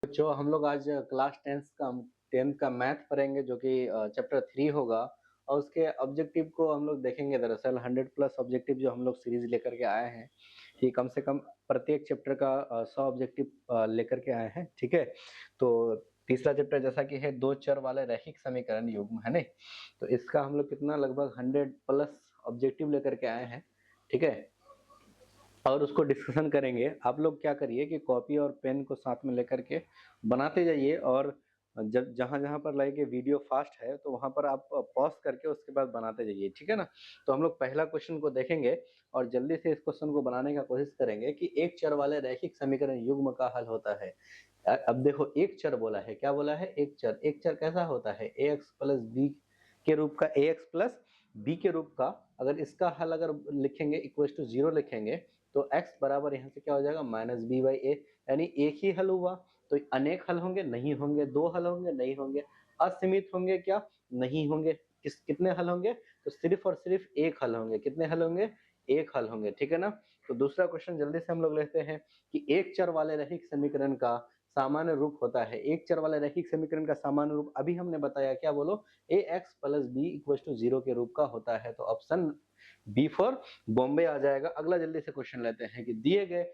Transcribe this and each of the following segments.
बच्चों हम लोग आज क्लास टेंथ का मैथ पढ़ेंगे जो कि चैप्टर 3 होगा और उसके ऑब्जेक्टिव को हम लोग देखेंगे। दरअसल 100 प्लस ऑब्जेक्टिव जो हम लोग सीरीज लेकर के आए हैं कि कम से कम प्रत्येक चैप्टर का 100 ऑब्जेक्टिव लेकर के आए हैं। ठीक है, तो तीसरा चैप्टर जैसा कि है दो चर वाले रैखिक समीकरण युग्म है नहीं, तो इसका हम लोग कितना लगभग 100 प्लस ऑब्जेक्टिव लेकर के आए हैं। ठीक है, और उसको डिस्कशन करेंगे। आप लोग क्या करिए कि कॉपी और पेन को साथ में लेकर के बनाते जाइए, और जब जहाँ जहाँ पर लगे वीडियो फास्ट है तो वहाँ पर आप पॉज करके उसके बाद बनाते जाइए। ठीक है ना, तो हम लोग पहला क्वेश्चन को देखेंगे और जल्दी से इस क्वेश्चन को बनाने का कोशिश करेंगे कि एक चर वाले रैखिक समीकरण युग्म का हल होता है। अब देखो एक चर बोला है, क्या बोला है? एक चर कैसा होता है? ए एक्स प्लस बी के रूप का, ए एक्स प्लस बी के रूप का। अगर इसका हल अगर लिखेंगे इक्वल टू 0 लिखेंगे तो x बराबर यहाँ से क्या हो जाएगा? माइनस बी बाई ए, यानी एक ही हल हुआ। तो अनेक हल होंगे? नहीं होंगे। दो हल होंगे? नहीं होंगे। असीमित होंगे? क्या नहीं होंगे। कितने हल होंगे? तो सिर्फ और सिर्फ एक हल होंगे। कितने हल होंगे? एक हल होंगे। ठीक है ना, तो दूसरा क्वेश्चन जल्दी से हम लोग लेते हैं कि एक चर वाले रैखिक समीकरण का सामान्य रूप होता है। एक चर वाले रैखिक समीकरण का सामान्य रूप अभी हमने बताया, क्या बोलो? A x plus b equal to 0 के रूप का होता है। तो ऑप्शन बी फॉर बॉम्बे आ जाएगा। अगला जल्दी से क्वेश्चन लेते हैं कि दिए गए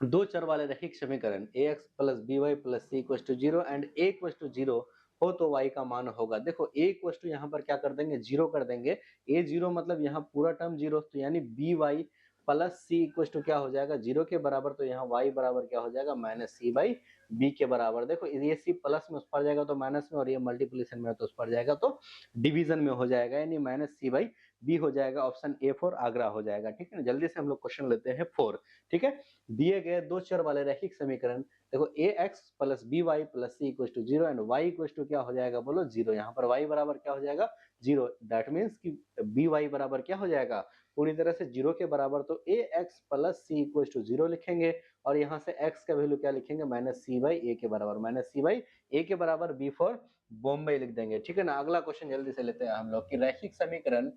दो चर वाले रैखिक समीकरण a x plus b Y plus C equal to 0 and a equal to 0 हो तो y का मान होगा। देखो ए इक्वल टू यहाँ पर क्या कर देंगे? 0 कर देंगे। ए 0 मतलब यहाँ पूरा टर्म 0, तो यानी B Y plus C equal to क्या हो जाएगा? 0 के बराबर। तो यहाँ y बराबर क्या हो जाएगा? माइनस सी बाई बी के बराबर। देखो ये सी प्लस में उस पर जाएगा तो माइनस में, और ये मल्टीप्लीकेशन में तो उस पर जाएगा तो डिवीजन में हो जाएगा, यानी माइनस सी बाई बी हो जाएगा। ऑप्शन ए फॉर आगरा हो जाएगा। ठीक है ना, जल्दी से हम लोग क्वेश्चन लेते हैं 4। ठीक है, दिए गए दो चर वाले रैखिक समीकरण, देखो a x plus b Y plus C equal to 0 and y equal to क्या हो जाएगा? बोलो 0। यहाँ पर वाई बराबर क्या हो जाएगा? 0। दैट मीन्स कि बी वाई बराबर क्या हो जाएगा? पूरी तरह से 0 के बराबर। तो a x plus C equal to 0 लिखेंगे और यहाँ से x का वैल्यू क्या लिखेंगे? माइनस सी बाई ए के बराबर। माइनस सी बाई ए के बराबर बी फॉर बॉम्बे लिख देंगे। ठीक है ना, अगला क्वेश्चन जल्दी से लेते हैं हम लोग कि रैखिक समीकरण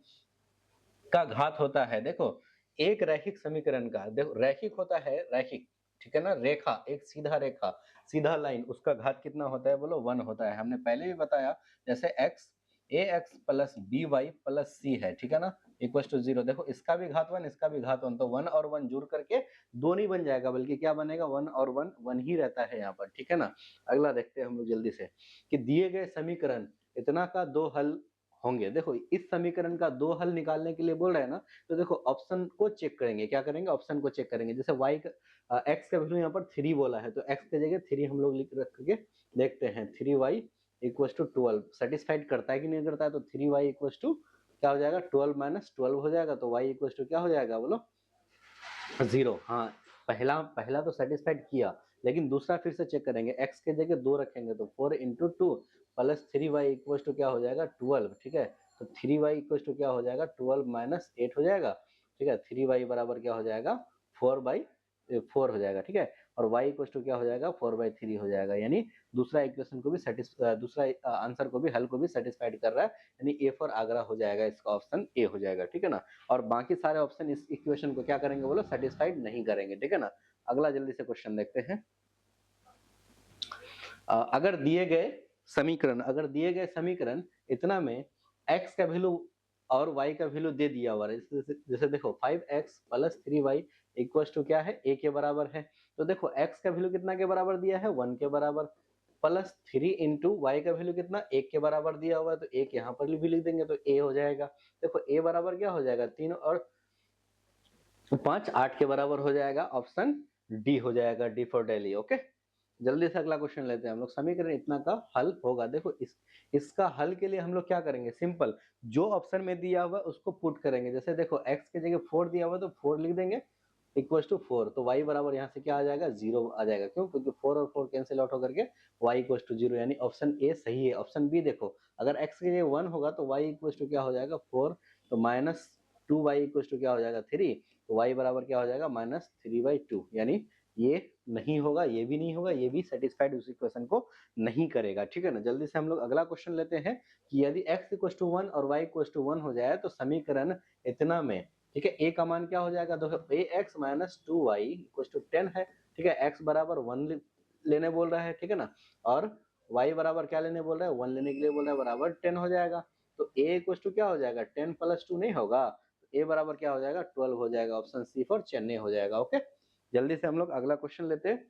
का घात होता है। देखो एक रैखिक समीकरण का, देखो रैखिक होता है, रैखिक, ठीक है ना, रेखा, एक सीधा रेखा, सीधा लाइन, उसका घात कितना होता है? बोलो 1 होता है। हमने पहले भी बताया, जैसे x a x plus b Y plus c है, ठीक है ना, इक्वल टू 0। देखो इसका भी घात 1, इसका भी घात 1, तो 1 और 1 जुड़ करके 2 नहीं बन जाएगा, बल्कि क्या बनेगा? 1 और 1 1 ही रहता है यहाँ पर। ठीक है ना, अगला देखते हैं हम लोग जल्दी से कि दिए गए समीकरण इतना का दो हल होंगे। देखो इस समीकरण का दो हल निकालने के लिए बोल रहे हैं ना, तो देखो ऑप्शन को चेक करेंगे। क्या करेंगे? ऑप्शन को चेक करेंगे। जैसे y का x का वैल्यू यहाँ पर 3 बोला है, तो x की जगह 3 हम लोग लिख रख के देखते हैं। 3y इक्वल टू 12 सेटिस्फाइड करता है कि नहीं करता है? तो 3y इक्वल टू क्या हो जाएगा? 12 माइनस 12 हो जाएगा, तो y इक्वल टू क्या हो जाएगा? बोलो 0। हाँ, पहला पहला तो सेटिस्फाइड किया, लेकिन दूसरा फिर से चेक करेंगे। x के जगह 2 रखेंगे तो 4 into 2 plus 3y equal to क्या हो जाएगा? 12। ठीक है, तो 3y इक्वल टू क्या हो जाएगा? 12 माइनस 8 हो जाएगा। ठीक है, 3y बराबर क्या हो जाएगा? 4/4 हो जाएगा। ठीक है, और y इक्वल टू क्या हो जाएगा? 4/3 हो जाएगा। यानी दूसरा इक्वेशन को भी दूसरा आंसर को भी, हल को भी सेटिस्फाइड कर रहा है, यानी ए फॉर आगरा हो जाएगा। इसका ऑप्शन ए हो जाएगा। ठीक है ना, और बाकी सारे ऑप्शन इस इक्वेशन को क्या करेंगे? बोलो सेटिस्फाइड नहीं करेंगे। ठीक है ना, अगला जल्दी से क्वेश्चन देखते हैं। अगर दिए गए समीकरण इतना में x का वैल्यू और y का वैल्यू दे दिया हुआ है, जैसे देखो 5x plus 3y equal to क्या है? a के बराबर है। तो देखो x का वैल्यू कितना के बराबर दिया है? 1 के बराबर, प्लस 3 इंटू वाई का वैल्यू कितना? 1 के बराबर दिया हुआ है, तो 1 यहाँ पर भी लिख देंगे तो a हो जाएगा। देखो a बराबर क्या हो जाएगा? 3 और 5 8 के बराबर हो जाएगा। ऑप्शन डी हो जाएगा, डी फॉर दिल्ली। ओके, जल्दी से अगला क्वेश्चन लेते हैं हम लोग। समीकरण इतना का हल होगा। देखो इसका हल के लिए हम लोग क्या करेंगे? सिंपल, जो ऑप्शन में दिया हुआ उसको पुट करेंगे। जैसे देखो x के जगह 4 दिया हुआ तो 4 लिख देंगे इक्वल टू 4, तो y बराबर यहाँ से क्या आ जाएगा? 0 आ जाएगा। क्यों? क्योंकि 4 और 4 कैंसिल आउट होकर के y इक्वल टू 0, यानी ऑप्शन ए सही है। ऑप्शन बी देखो, अगर x के जगह 1 होगा तो y इक्वल टू क्या हो जाएगा? 4, तो माइनस 2y इक्वल टू क्या हो जाएगा? 3, तो y बराबर क्या हो जाएगा? माइनस 3/2, यानी ये नहीं होगा, ये भी नहीं होगा, ये भी सेटिस्फाइड उस इक्वेशन को नहीं करेगा। ठीक है ना, जल्दी से हम लोग अगला क्वेश्चन लेते हैं कि यदि x इक्वल टू 1 और y इक्वल टू 1 हो जाए तो समीकरण इतना में, ठीक है, a का मान क्या हो जाएगा? देखो ax minus 2y equal to 10 है। ठीक है, x बराबर 1 लेने बोल रहा है, ठीक है ना, और y बराबर क्या लेने बोल रहा है, 1 लेने के लिए बोल रहा है, बराबर 10 हो जाएगा। तो a इक्वल टू क्या हो जाएगा, 10 प्लस 2 नहीं होगा, तो a बराबर क्या हो जाएगा, 12 हो जाएगा। ऑप्शन सी फॉर चेन्नई हो जाएगा। ओके, जल्दी से हम लोग अगला क्वेश्चन लेते हैं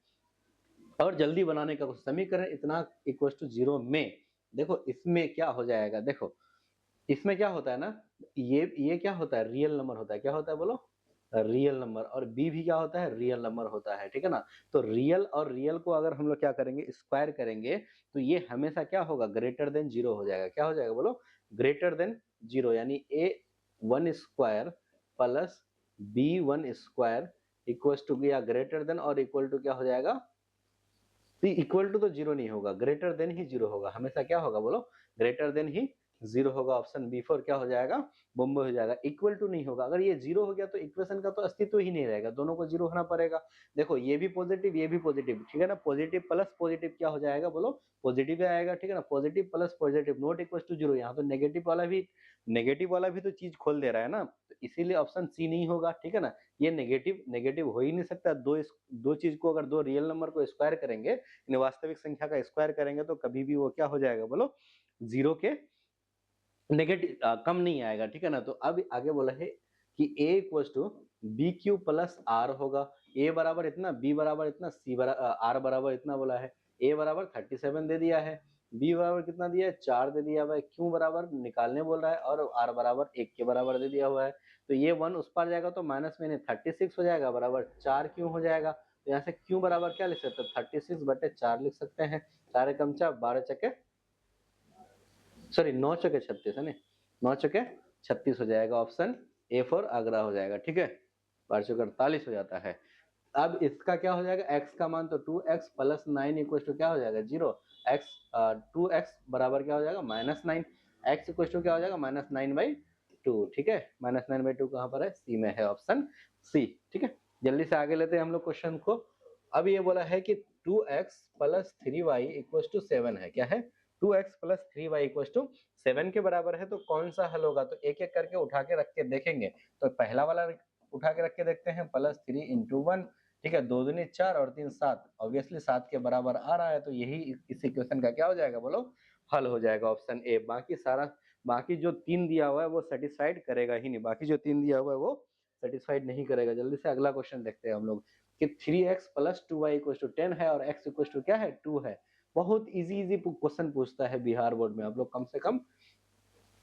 और जल्दी बनाने का समीकरण इतना इक्वल टू 0 में, देखो इसमें क्या हो जाएगा, देखो इसमें क्या होता है ना, ये क्या होता है, रियल नंबर होता है, क्या होता है बोलो, रियल नंबर, और बी भी क्या होता है, रियल नंबर होता है, ठीक है ना। तो रियल और रियल को अगर हम लोग क्या करेंगे, स्क्वायर करेंगे, तो ये हमेशा क्या होगा, ग्रेटर देन 0 हो जाएगा। क्या हो जाएगा बोलो, ग्रेटर देन 0, यानी a1 square plus b1 square equal to या ग्रेटर देन और इक्वल टू क्या हो जाएगा, इक्वल टू तो 0 नहीं होगा, ग्रेटर देन ही 0 होगा, हमेशा क्या होगा बोलो, ग्रेटर देन ही 0 होगा। ऑप्शन बी फोर क्या हो जाएगा, बॉम्बे हो जाएगा। इक्वल टू नहीं होगा, अगर ये 0 हो गया तो इक्वेशन का तो अस्तित्व ही नहीं रहेगा, दोनों को 0 होना पड़ेगा। देखो ये भी पॉजिटिव ये भी पॉजिटिव, ठीक है ना, पॉजिटिव प्लस पॉजिटिव क्या हो जाएगा बोलो, पॉजिटिव आएगा, ठीक है ना, positive plus positive not equal to 0, यहाँ तो नेगेटिव वाला भी तो चीज खोल दे रहा है ना, तो इसीलिए ऑप्शन सी नहीं होगा, ठीक है ना। ये नेगेटिव नेगेटिव हो ही नहीं सकता, दो चीज को अगर दो रियल नंबर को स्क्वायर करेंगे, वास्तविक संख्या का स्क्वायर करेंगे तो कभी भी वो क्या हो जाएगा बोलो, 0 के नेगेटिव कम नहीं आएगा, ठीक है ना। तो अब आगे बोला है कि a equal to B Q plus R होगा, a बराबर इतना, b बराबर इतना, r बराबर इतना बोला है। a बराबर 37 दे दिया है, b बराबर कितना दिया है, 4 दे दिया हुआ है, q बराबर निकालने बोल रहा है, और r बराबर 1 के बराबर दे दिया हुआ है। तो ये 1 उस पर जाएगा तो माइनस में 36 हो जाएगा, बराबर 4 क्यों हो जाएगा। तो यहाँ से q बराबर क्या लिख सकते हैं, 36/4 लिख सकते हैं। 4 कम 4 12 चके, सॉरी 9 चौके 36 है ना, 9 चौके 36 हो जाएगा। ऑप्शन ए फॉर आगरा हो जाएगा, ठीक है। 12 चौके 48 हो जाता है। अब इसका क्या हो जाएगा, x का मान तो 2x प्लस 9 इक्वल टू क्या हो जाएगा 0, x 2x बराबर क्या हो जाएगा -9, x इक्वल टू क्या हो जाएगा -9/2, ठीक है। -9/2 कहाँ पर है, सी में है, ऑप्शन सी, ठीक है। जल्दी से आगे लेते हैं हम लोग क्वेश्चन को। अब ये बोला है कि 2x plus 3y equal to 7 है, क्या है, 2x plus 3y equal to 7 के बराबर है, तो कौन सा हल होगा, तो एक एक करके उठा के रख के देखेंगे। तो पहला वाला उठा के रख के देखते हैं, +3 × 1, ठीक है, 2 दूनी 4 और 3 7, ऑब्वियसली 7 के बराबर आ रहा है, तो यही इस इक्वेशन का क्या हो जाएगा बोलो, हल हो जाएगा, ऑप्शन ए। बाकी जो 3 दिया हुआ है वो सेटिस्फाइड करेगा ही नहीं, बाकी जो 3 दिया हुआ है वो सेटिस्फाइड नहीं करेगा। जल्दी से अगला क्वेश्चन देखते हैं हम लोग कि 3x plus 2y equal to 10 है और x इक्वल टू क्या है 2 है। बहुत इजी क्वेश्चन पूछता है बिहार बोर्ड में, आप लोग कम से कम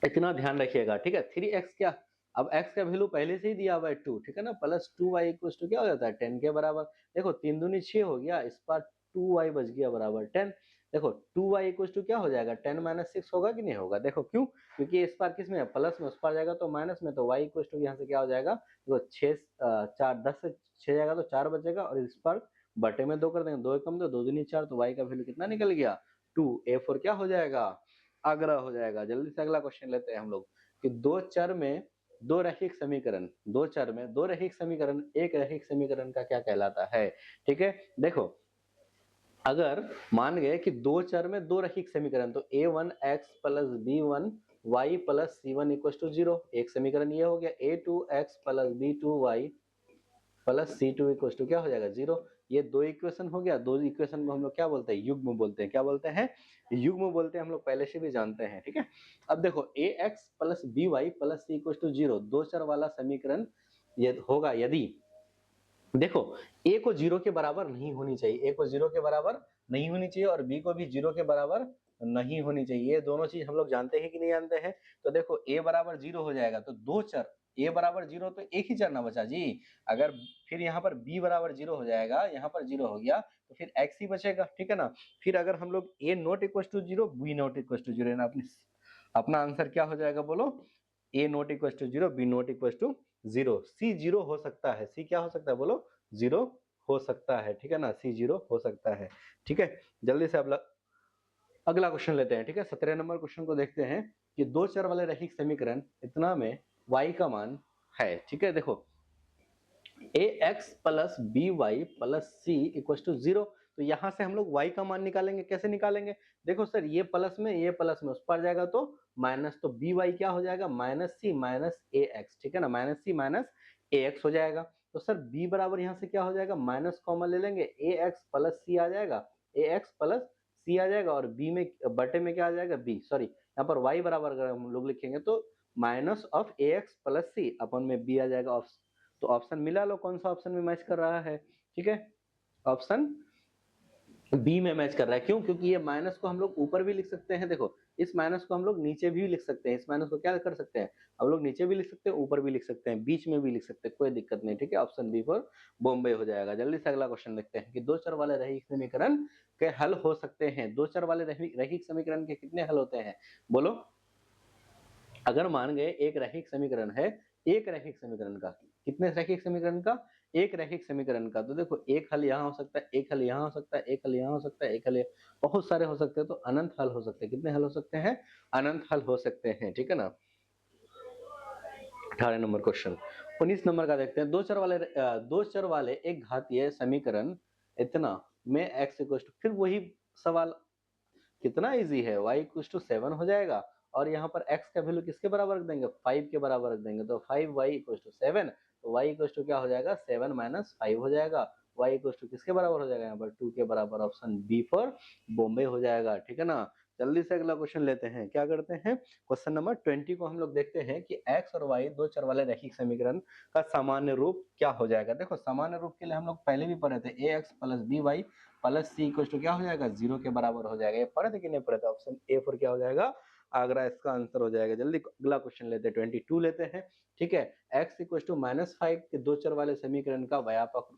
इतना ध्यान रखिएगा, ठीक है। 3x क्या, अब x का वैल्यू पहले से ही दिया हुआ है 2, ठीक है ना, प्लस 2y इक्वल टू क्या हो जाता है 10 के बराबर। देखो 3 दूनी 6 हो गया, इस पर 2y बच गया बराबर 10। देखो 2y इक्वल टू क्या हो जाएगा 10 - 6 होगा कि नहीं होगा, देखो क्यों, क्योंकि इस बार किस में है, प्लस में, उस पर जाएगा तो माइनस में, तो y इक्वल टू यहाँ से क्या हो जाएगा, देखो 6 4 10 से 6 जाएगा तो 4 बचेगा, और इस पर बटे में 2 कर देंगे, 2 कम 2 2 दूनी 4, तो y का वैल्यू कितना निकल गया 2, A4 क्या हो जाएगा, आगरा हो जाएगा। जल्दी से अगला क्वेश्चन लेते हैं हम लोग कि दो चर में दो रैखिक समीकरण, दो चर में दो रैखिक समीकरण एक रैखिक समीकरण का क्या कहलाता है, ठीक है। देखो अगर मान गए कि दो चर में दो रैखिक समीकरण, तो a1x plus b1y plus c1 equal to 0, एक समीकरण ये हो गया, a2x plus b2y plus c2 equal to क्या हो जाएगा 0। ये दो इक्वेशन हो गया, दो इक्वेशन को हम लोग क्या बोलते हैं, युग्म बोलते हैं, क्या बोलते हैं, युग्म बोलते हैं, हम लोग पहले से भी जानते हैं, ठीक है। अब देखो ax plus by plus c equal to 0 दो चर वाला समीकरण ये होगा यदि, देखो a को 0 के बराबर नहीं होनी चाहिए, a को 0 के बराबर नहीं होनी चाहिए और b को भी 0 के बराबर नहीं होनी चाहिए, ये दोनों चीज हम लोग जानते हैं कि नहीं जानते हैं। तो देखो a बराबर 0 हो जाएगा तो दो चर, a बराबर 0 तो एक ही चर ना बचा जी, अगर फिर यहाँ पर b बराबर 0 हो जाएगा, यहाँ पर 0 हो गया तो फिर x ही बचेगा, ठीक है ना। फिर अगर हम लोग a not equal to 0 b not equal to 0, अपना आंसर क्या हो जाएगा बोलो, a not equal to 0 b not equal to 0, c 0 हो सकता है, c क्या हो सकता है बोलो 0 हो सकता है, ठीक है ना, c 0 हो सकता है, ठीक है। जल्दी से अब अगला क्वेश्चन लेते हैं, ठीक है। 17 नंबर क्वेश्चन को देखते हैं कि दो चर वाले रैखिक समीकरण इतना में y का मान है, ठीक है। देखो ax plus by plus c equal to 0, तो यहां से हम लोग y का मान निकालेंगे, कैसे निकालेंगे, देखो सर ये प्लस में ये प्लस में उस पर जाएगा तो माइनस, तो by क्या हो जाएगा -c माइनस ax, ठीक है ना, -c माइनस ax हो जाएगा। तो सर b बराबर यहाँ से क्या हो जाएगा, माइनस कॉमन ले लेंगे ax प्लस c आ जाएगा, ax प्लस c आ जाएगा और b में बटे में क्या आ जाएगा b, सॉरी यहाँ पर y बराबर अगर हम लोग लिखेंगे तो minus of ax plus c अपन में b आ जाएगा। तो ऑप्शन मिला लो कौन सा ऑप्शन में मैच कर रहा है, ठीक है, ऑप्शन बी में मैच कर रहा है। क्यों? क्योंकि ये माइनस को हम लोग ऊपर भी लिख सकते हैं, देखो इस माइनस को हम लोग नीचे भी लिख सकते हैं, इस माइनस को क्या कर सकते हैं हम लोग नीचे भी लिख सकते हैं, ऊपर भी लिख सकते हैं, बीच में भी लिख सकते हैं, कोई दिक्कत नहीं, ठीक है। ऑप्शन बी फॉर बॉम्बे हो जाएगा। जल्दी से अगला क्वेश्चन देखते हैं कि दो चर वाले रैखिक समीकरण के हल हो सकते हैं। दो चर वाले रैखिक समीकरण के कितने हल होते हैं बोलो? अगर मान गए एक रैखिक समीकरण है, एक रैखिक समीकरण का, कितने रैखिक समीकरण का? एक रैखिक समीकरण का। तो देखो एक हल यहाँ हो सकता है, एक हल यहाँ हो सकता है, एक हल यहाँ हो सकता है, एक हल बहुत सारे हो सकते हैं, तो अनंत हल हो सकते हैं। कितने हल हो सकते हैं? अनंत हल हो सकते हैं, ठीक है ना। 18 नंबर क्वेश्चन। 19 नंबर का देखते हैं। दो चर वाले एक घातीय समीकरण इतना में x इक्वल टू, फिर वही सवाल, कितना इजी है, y इक्वल टू 7 हो जाएगा और यहाँ पर x का वैल्यू किसके बराबर रख देंगे? 5 के बराबर रख देंगे। तो 5y इक्वल टू 7, तो y इक्वल टू क्या हो जाएगा? 7 माइनस 5 हो जाएगा। y इक्वल टू किसके बराबर हो जाएगा? यहाँ पर 2 के बराबर। ऑप्शन बी फॉर बॉम्बे हो जाएगा, ठीक है ना। जल्दी से अगला क्वेश्चन लेते हैं। क्या करते हैं? क्वेश्चन नंबर 20 को हम लोग देखते हैं कि x और y दो चर वाले रैखिक समीकरण का सामान्य रूप क्या हो जाएगा। देखो सामान्य रूप के लिए हम लोग पहले भी पढ़े थे, ax plus by plus C equal to क्या हो जाएगा? 0 के बराबर हो जाएगा। ये पढ़े थे कि नहीं पढ़े थे? ऑप्शन ए फॉर क्या हो जाएगा? आगरा इसका आंसर हो जाएगा। जल्दी अगला क्वेश्चन लेते हैं, 22 लेते हैं, ठीक है। x इक्वल टू -5 के दो चर वाले समीकरण का व्यापक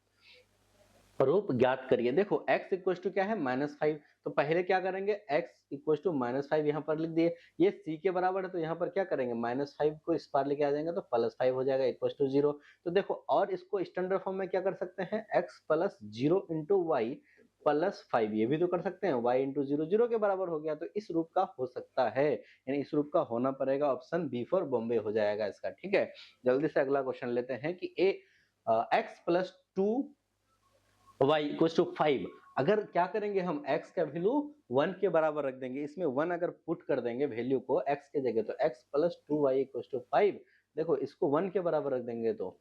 रूप ज्ञात करिए। देखो x इक्वल टू क्या है? -5, तो पहले क्या करेंगे? x इक्वल टू -5 यहाँ पर लिख दिए, ये c के बराबर है तो यहाँ पर क्या करेंगे? -5 को इस पार लेके आ जाएंगे तो +5 हो जाएगा इक्वल टू 0। तो देखो और इसको स्टैंडर्ड फॉर्म में क्या कर सकते हैं? x plus 0 into Y plus 5, ये भी तो कर सकते हैं, y इंटू 0 0 के बराबर हो गया, तो इस रूप का हो सकता है, यानी इस रूप का होना पड़ेगा। ऑप्शन बी फॉर बॉम्बे हो जाएगा इसका, ठीक है। जल्दी से अगला क्वेश्चन लेते हैं कि x plus 2 y equal to 5, अगर क्या करेंगे हम x का वैल्यू 1 के बराबर रख देंगे, इसमें 1 अगर पुट कर देंगे वैल्यू को x के जगह, तो x plus 2y equal to 5, देखो इसको 1 के बराबर रख देंगे तो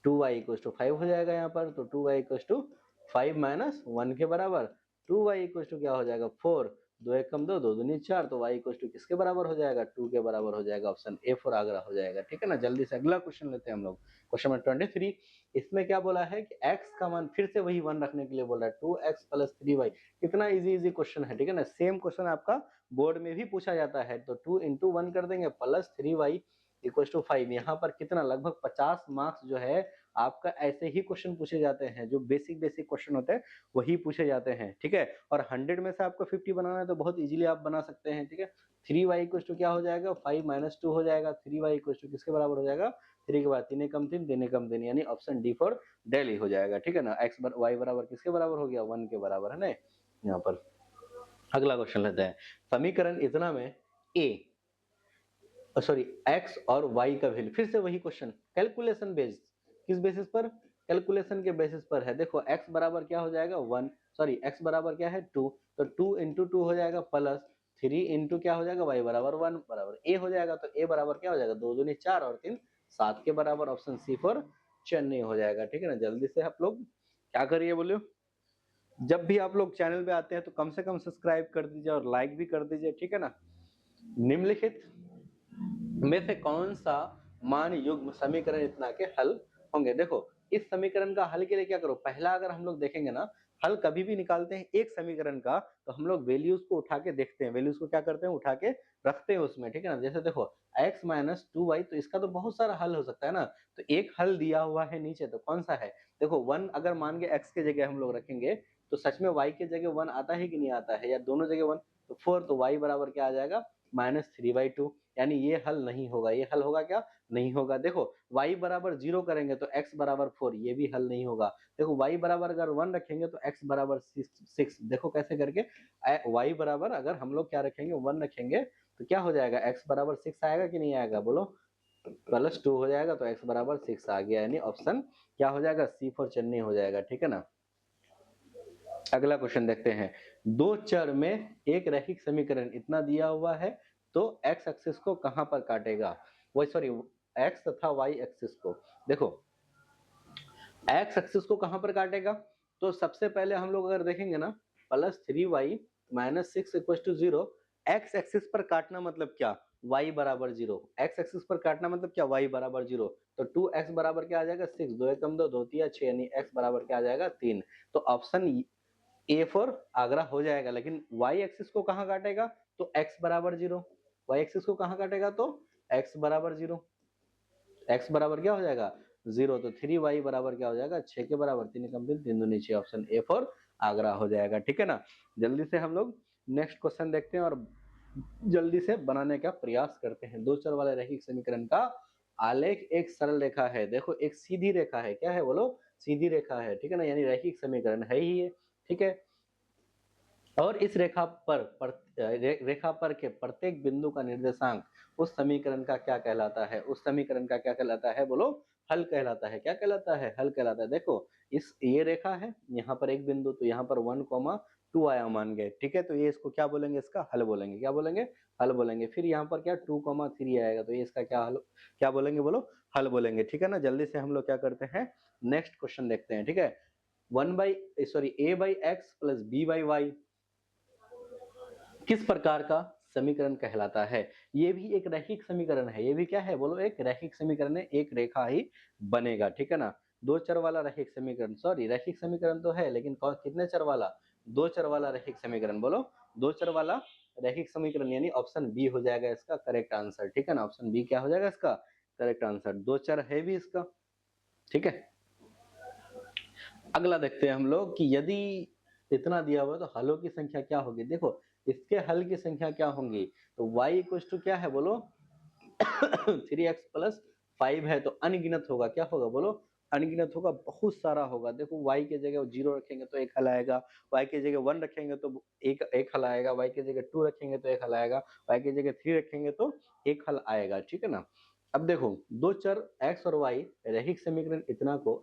2y इक्वल टू 5 हो जाएगा यहाँ पर। तो 2y इक्वल टू 5 माइनस 1 के बराबर, 2y इक्वल टू क्या हो जाएगा? 4, 2 एक कम 2, 2 दूनी 4, तो y इक्वल टू किसके बराबर हो जाएगा? 2 के बराबर हो जाएगा। ऑप्शन ए फॉर आगरा हो जाएगा, ठीक है ना। जल्दी से अगला क्वेश्चन लेते हैं हम लोग, क्वेश्चन नंबर 23। इसमें क्या बोला है कि x का मान फिर से वही 1 रखने के लिए बोल रहा है, 2x प्लस 3y। कितना इजी क्वेश्चन है, ठीक है ना। सेम क्वेश्चन आपका बोर्ड में भी पूछा जाता है, तो 2 इंटू 1 कर देंगे प्लस 3y इक्वल टू 5। यहाँ पर कितना, लगभग 50 मार्क्स जो है आपका ऐसे ही क्वेश्चन पूछे जाते हैं, जो बेसिक क्वेश्चन होते हैं वही पूछे जाते हैं, ठीक है। और 100 में से आपको 50 बनाना है तो बहुत इजीली आप बना सकते हैं, ठीक है। 3y इक्वल टू क्या हो जाएगा? 5 माइनस 2 हो जाएगा। 3y इक्वल टू किसके बराबर हो जाएगा? 3 के बाद 3 एकम 3, 3 एकम 3, यानी ऑप्शन डी फॉर दिल्ली हो जाएगा, ठीक है ना। y बराबर किसके बराबर हो गया? 1 के बराबर, है ना यहाँ पर। अगला क्वेश्चन लेते हैं। समीकरण इतना में a सॉरी x और y का वैल्यू, फिर से वही क्वेश्चन, कैलकुलेशन बेस्ड, किस बेसिस पर? कैलकुलेशन के बेसिस पर है। देखो x बराबर क्या हो जाएगा? 1, सॉरी x बराबर क्या है? 2, तो 2 इंटू 2 हो जाएगा प्लस 3 इंटू क्या हो जाएगा? y बराबर 1 बराबर a हो जाएगा, तो a बराबर क्या हो जाएगा? 2 दूनी 4 और 3 7 के बराबर। ऑप्शन सी फॉर चेन्नई हो जाएगा, ठीक है ना। जल्दी से आप लोग क्या करिए बोलियो, जब भी आप लोग चैनल पे आते हैं तो कम से कम सब्सक्राइब कर दीजिए और लाइक भी कर दीजिए, ठीक है ना। निम्नलिखित में से कौन सा मान युग्म समीकरण इतना के हल होंगे? देखो इस समीकरण का हल के लिए क्या करो, पहला अगर हम लोग देखेंगे ना, हल कभी भी निकालते हैं एक समीकरण का तो हम लोग वैल्यूज को उठा के देखते हैं, वैल्यूज को क्या करते हैं? उठा के रखते हैं उसमें, ठीक है ना। जैसे देखो x माइनस 2y, तो इसका तो बहुत सारा हल हो सकता है ना, तो एक हल दिया हुआ है नीचे, तो कौन सा है? देखो 1 अगर मान के x के जगह हम लोग रखेंगे तो सच में y के जगह 1 आता है कि नहीं आता है, या दोनों जगह 1, तो 4, तो y बराबर क्या आ जाएगा? -3/2, यानी ये हल नहीं होगा। ये हल होगा क्या? नहीं होगा। देखो y बराबर 0 करेंगे तो x बराबर 4, ये भी हल नहीं होगा। देखो y बराबर अगर 1 रखेंगे तो x बराबर 6, देखो कैसे करके y बराबर अगर हम लोग क्या रखेंगे? 1 रखेंगे तो क्या हो जाएगा? x बराबर 6 आएगा कि नहीं आएगा बोलो? +2 हो जाएगा, तो x बराबर 6 आ गया, यानी ऑप्शन क्या हो जाएगा? सी फॉर चेन्नई हो जाएगा, ठीक है ना। अगला क्वेश्चन देखते हैं। दो चर में एक रैखिक समीकरण इतना दिया हुआ है, तो x एक्सिस को कहां पर काटेगा? वही सॉरी x तथा y एक्सिस को। देखो x एक्सिस को कहां पर काटेगा, तो सबसे पहले हम लोग अगर देखेंगे ना, plus 3y minus 6 equal to 0। X axis पर काटना मतलब क्या, y बराबर 0। एक्स एक्सिस पर काटना मतलब क्या, y बराबर 0। तो 2x बराबर क्या आ जाएगा 6, 2 एकम 2, 2 तिया 6, यानी x बराबर क्या आ जाएगा 3। तो ऑप्शन ए फॉर आगरा हो जाएगा। लेकिन y एक्सिस को कहाँ काटेगा, तो x बराबर 0। y एक्सिस को कहाँ काटेगा, तो x बराबर 0। x बराबर क्या हो जाएगा 0। तो 3y बराबर क्या हो जाएगा 6 के बराबर, 3 एकम 3, 3 दूनी 6, ऑप्शन ए फॉर आगरा हो जाएगा। ठीक है ना। जल्दी से हम लोग नेक्स्ट क्वेश्चन देखते हैं और जल्दी से बनाने का प्रयास करते हैं। दो चर वाले रैखिक समीकरण का आलेख एक सरल रेखा है। देखो एक सीधी रेखा है, क्या है बोलो, सीधी रेखा है। ठीक है ना, यानी रैखिक समीकरण है ही है। ठीक है, और इस रेखा पर के प्रत्येक बिंदु का निर्देशांक उस समीकरण का क्या कहलाता है, उस समीकरण का क्या कहलाता है बोलो, हल कहलाता है। क्या कहलाता है, हल कहलाता है। देखो इस ये रेखा है, यहाँ पर एक बिंदु, तो यहाँ पर 1,2 आया मान गए। ठीक है, तो ये इसको क्या बोलेंगे, इसका हल बोलेंगे। क्या बोलेंगे, हल बोलेंगे। फिर यहाँ पर क्या 2,3 आएगा, तो ये इसका क्या हल, क्या बोलेंगे बोलो, हल बोलेंगे। ठीक है ना। जल्दी से हम लोग क्या करते हैं, नेक्स्ट क्वेश्चन देखते हैं। ठीक है, a by X plus B by Y किस प्रकार का समीकरण कहलाता है। ये भी एक रैखिक समीकरण है। ये भी क्या है बोलो, एक रैखिक समीकरण है, एक रेखा ही बनेगा। ठीक है ना, दो चर वाला रैखिक समीकरण, सॉरी रैखिक समीकरण तो है लेकिन कितने चर वाला, दो चर वाला रैखिक समीकरण। बोलो दो चर वाला रैखिक समीकरण, यानी ऑप्शन बी हो जाएगा इसका करेक्ट आंसर। ठीक है ना, ऑप्शन बी क्या हो जाएगा इसका करेक्ट आंसर। दो चर है भी इसका। ठीक है, अगला देखते हैं हम लोग कि यदि इतना दिया हुआ तो हलों की संख्या क्या होगी। देखो इसके हल की संख्या क्या होंगी, तो y इक्वल टू क्या है बोलो 3x प्लस 5 है, तो अनगिनत होगा। क्या होगा बोलो, अनगिनत होगा, बहुत सारा होगा। देखो y के जगह 0 रखेंगे तो एक हल आएगा, y के जगह 1 रखेंगे तो एक हल आएगा, y के जगह 2 रखेंगे तो एक हल आएगा, y के जगह 3 रखेंगे तो एक हल आएगा। ठीक है ना। अब देखो दो चर x और y रैखिक समीकरण इतना को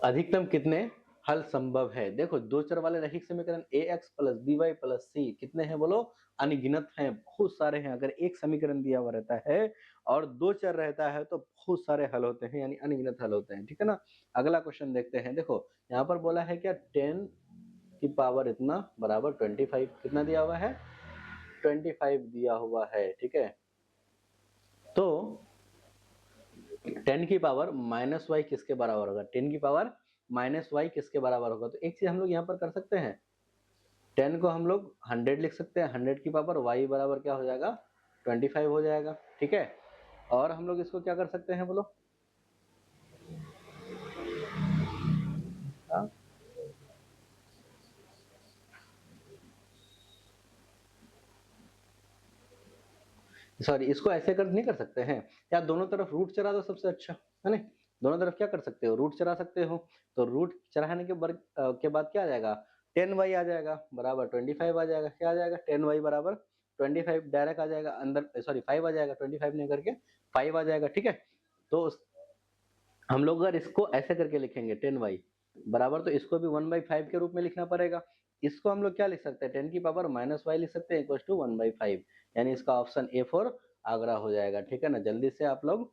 अधिकतम कितने हल संभव है। देखो दो चर वाले रैखिक समीकरण ax plus by plus c कितने हैं बोलो, अनगिनत हैं, बहुत सारे हैं। अगर एक समीकरण दिया हुआ रहता है और दो चर रहता है तो बहुत सारे हल होते हैं, यानी अनगिनत हल होते हैं। ठीक है ना। अगला क्वेश्चन देखते हैं। देखो यहाँ पर बोला है क्या 10 की पावर इतना बराबर 25, कितना दिया हुआ है 25 दिया हुआ है। ठीक है, तो 10 की पावर माइनस वाई किसके बराबर होगा, 10 की पावर माइनस वाई किसके बराबर होगा। तो एक चीज हम लोग यहाँ पर कर सकते हैं, 10 को हम लोग 100 लिख सकते हैं, 100 की पावर y बराबर क्या हो जाएगा 25 हो जाएगा। ठीक है, और हम लोग इसको क्या कर सकते हैं बोलो, सॉरी इसको ऐसे कर नहीं कर सकते हैं या दोनों तरफ रूट चला दो सबसे अच्छा है ना। दोनों तरफ क्या कर सकते हो, रूट चला सकते हो। तो रूट चढ़ाने के बाद क्या आ जाएगा 10y आ जाएगा बराबर 25 आ जाएगा। क्या आ जाएगा 10y बराबर 25 डायरेक्ट आ जाएगा अंदर, सॉरी 5 आ जाएगा, 25 नहीं करके 5 आ जाएगा। ठीक है, तो हम लोग अगर इसको ऐसे करके लिखेंगे 10y बराबर, तो इसको भी 1/5 के रूप में लिखना पड़ेगा। इसको हम लोग क्या लिख सकते हैं 10 की पावर माइनस वाई लिख सकते हैं इक्वल टू 1/5, यानी इसका ऑप्शन ए फॉर आगरा हो जाएगा। ठीक है ना, जल्दी से आप लोग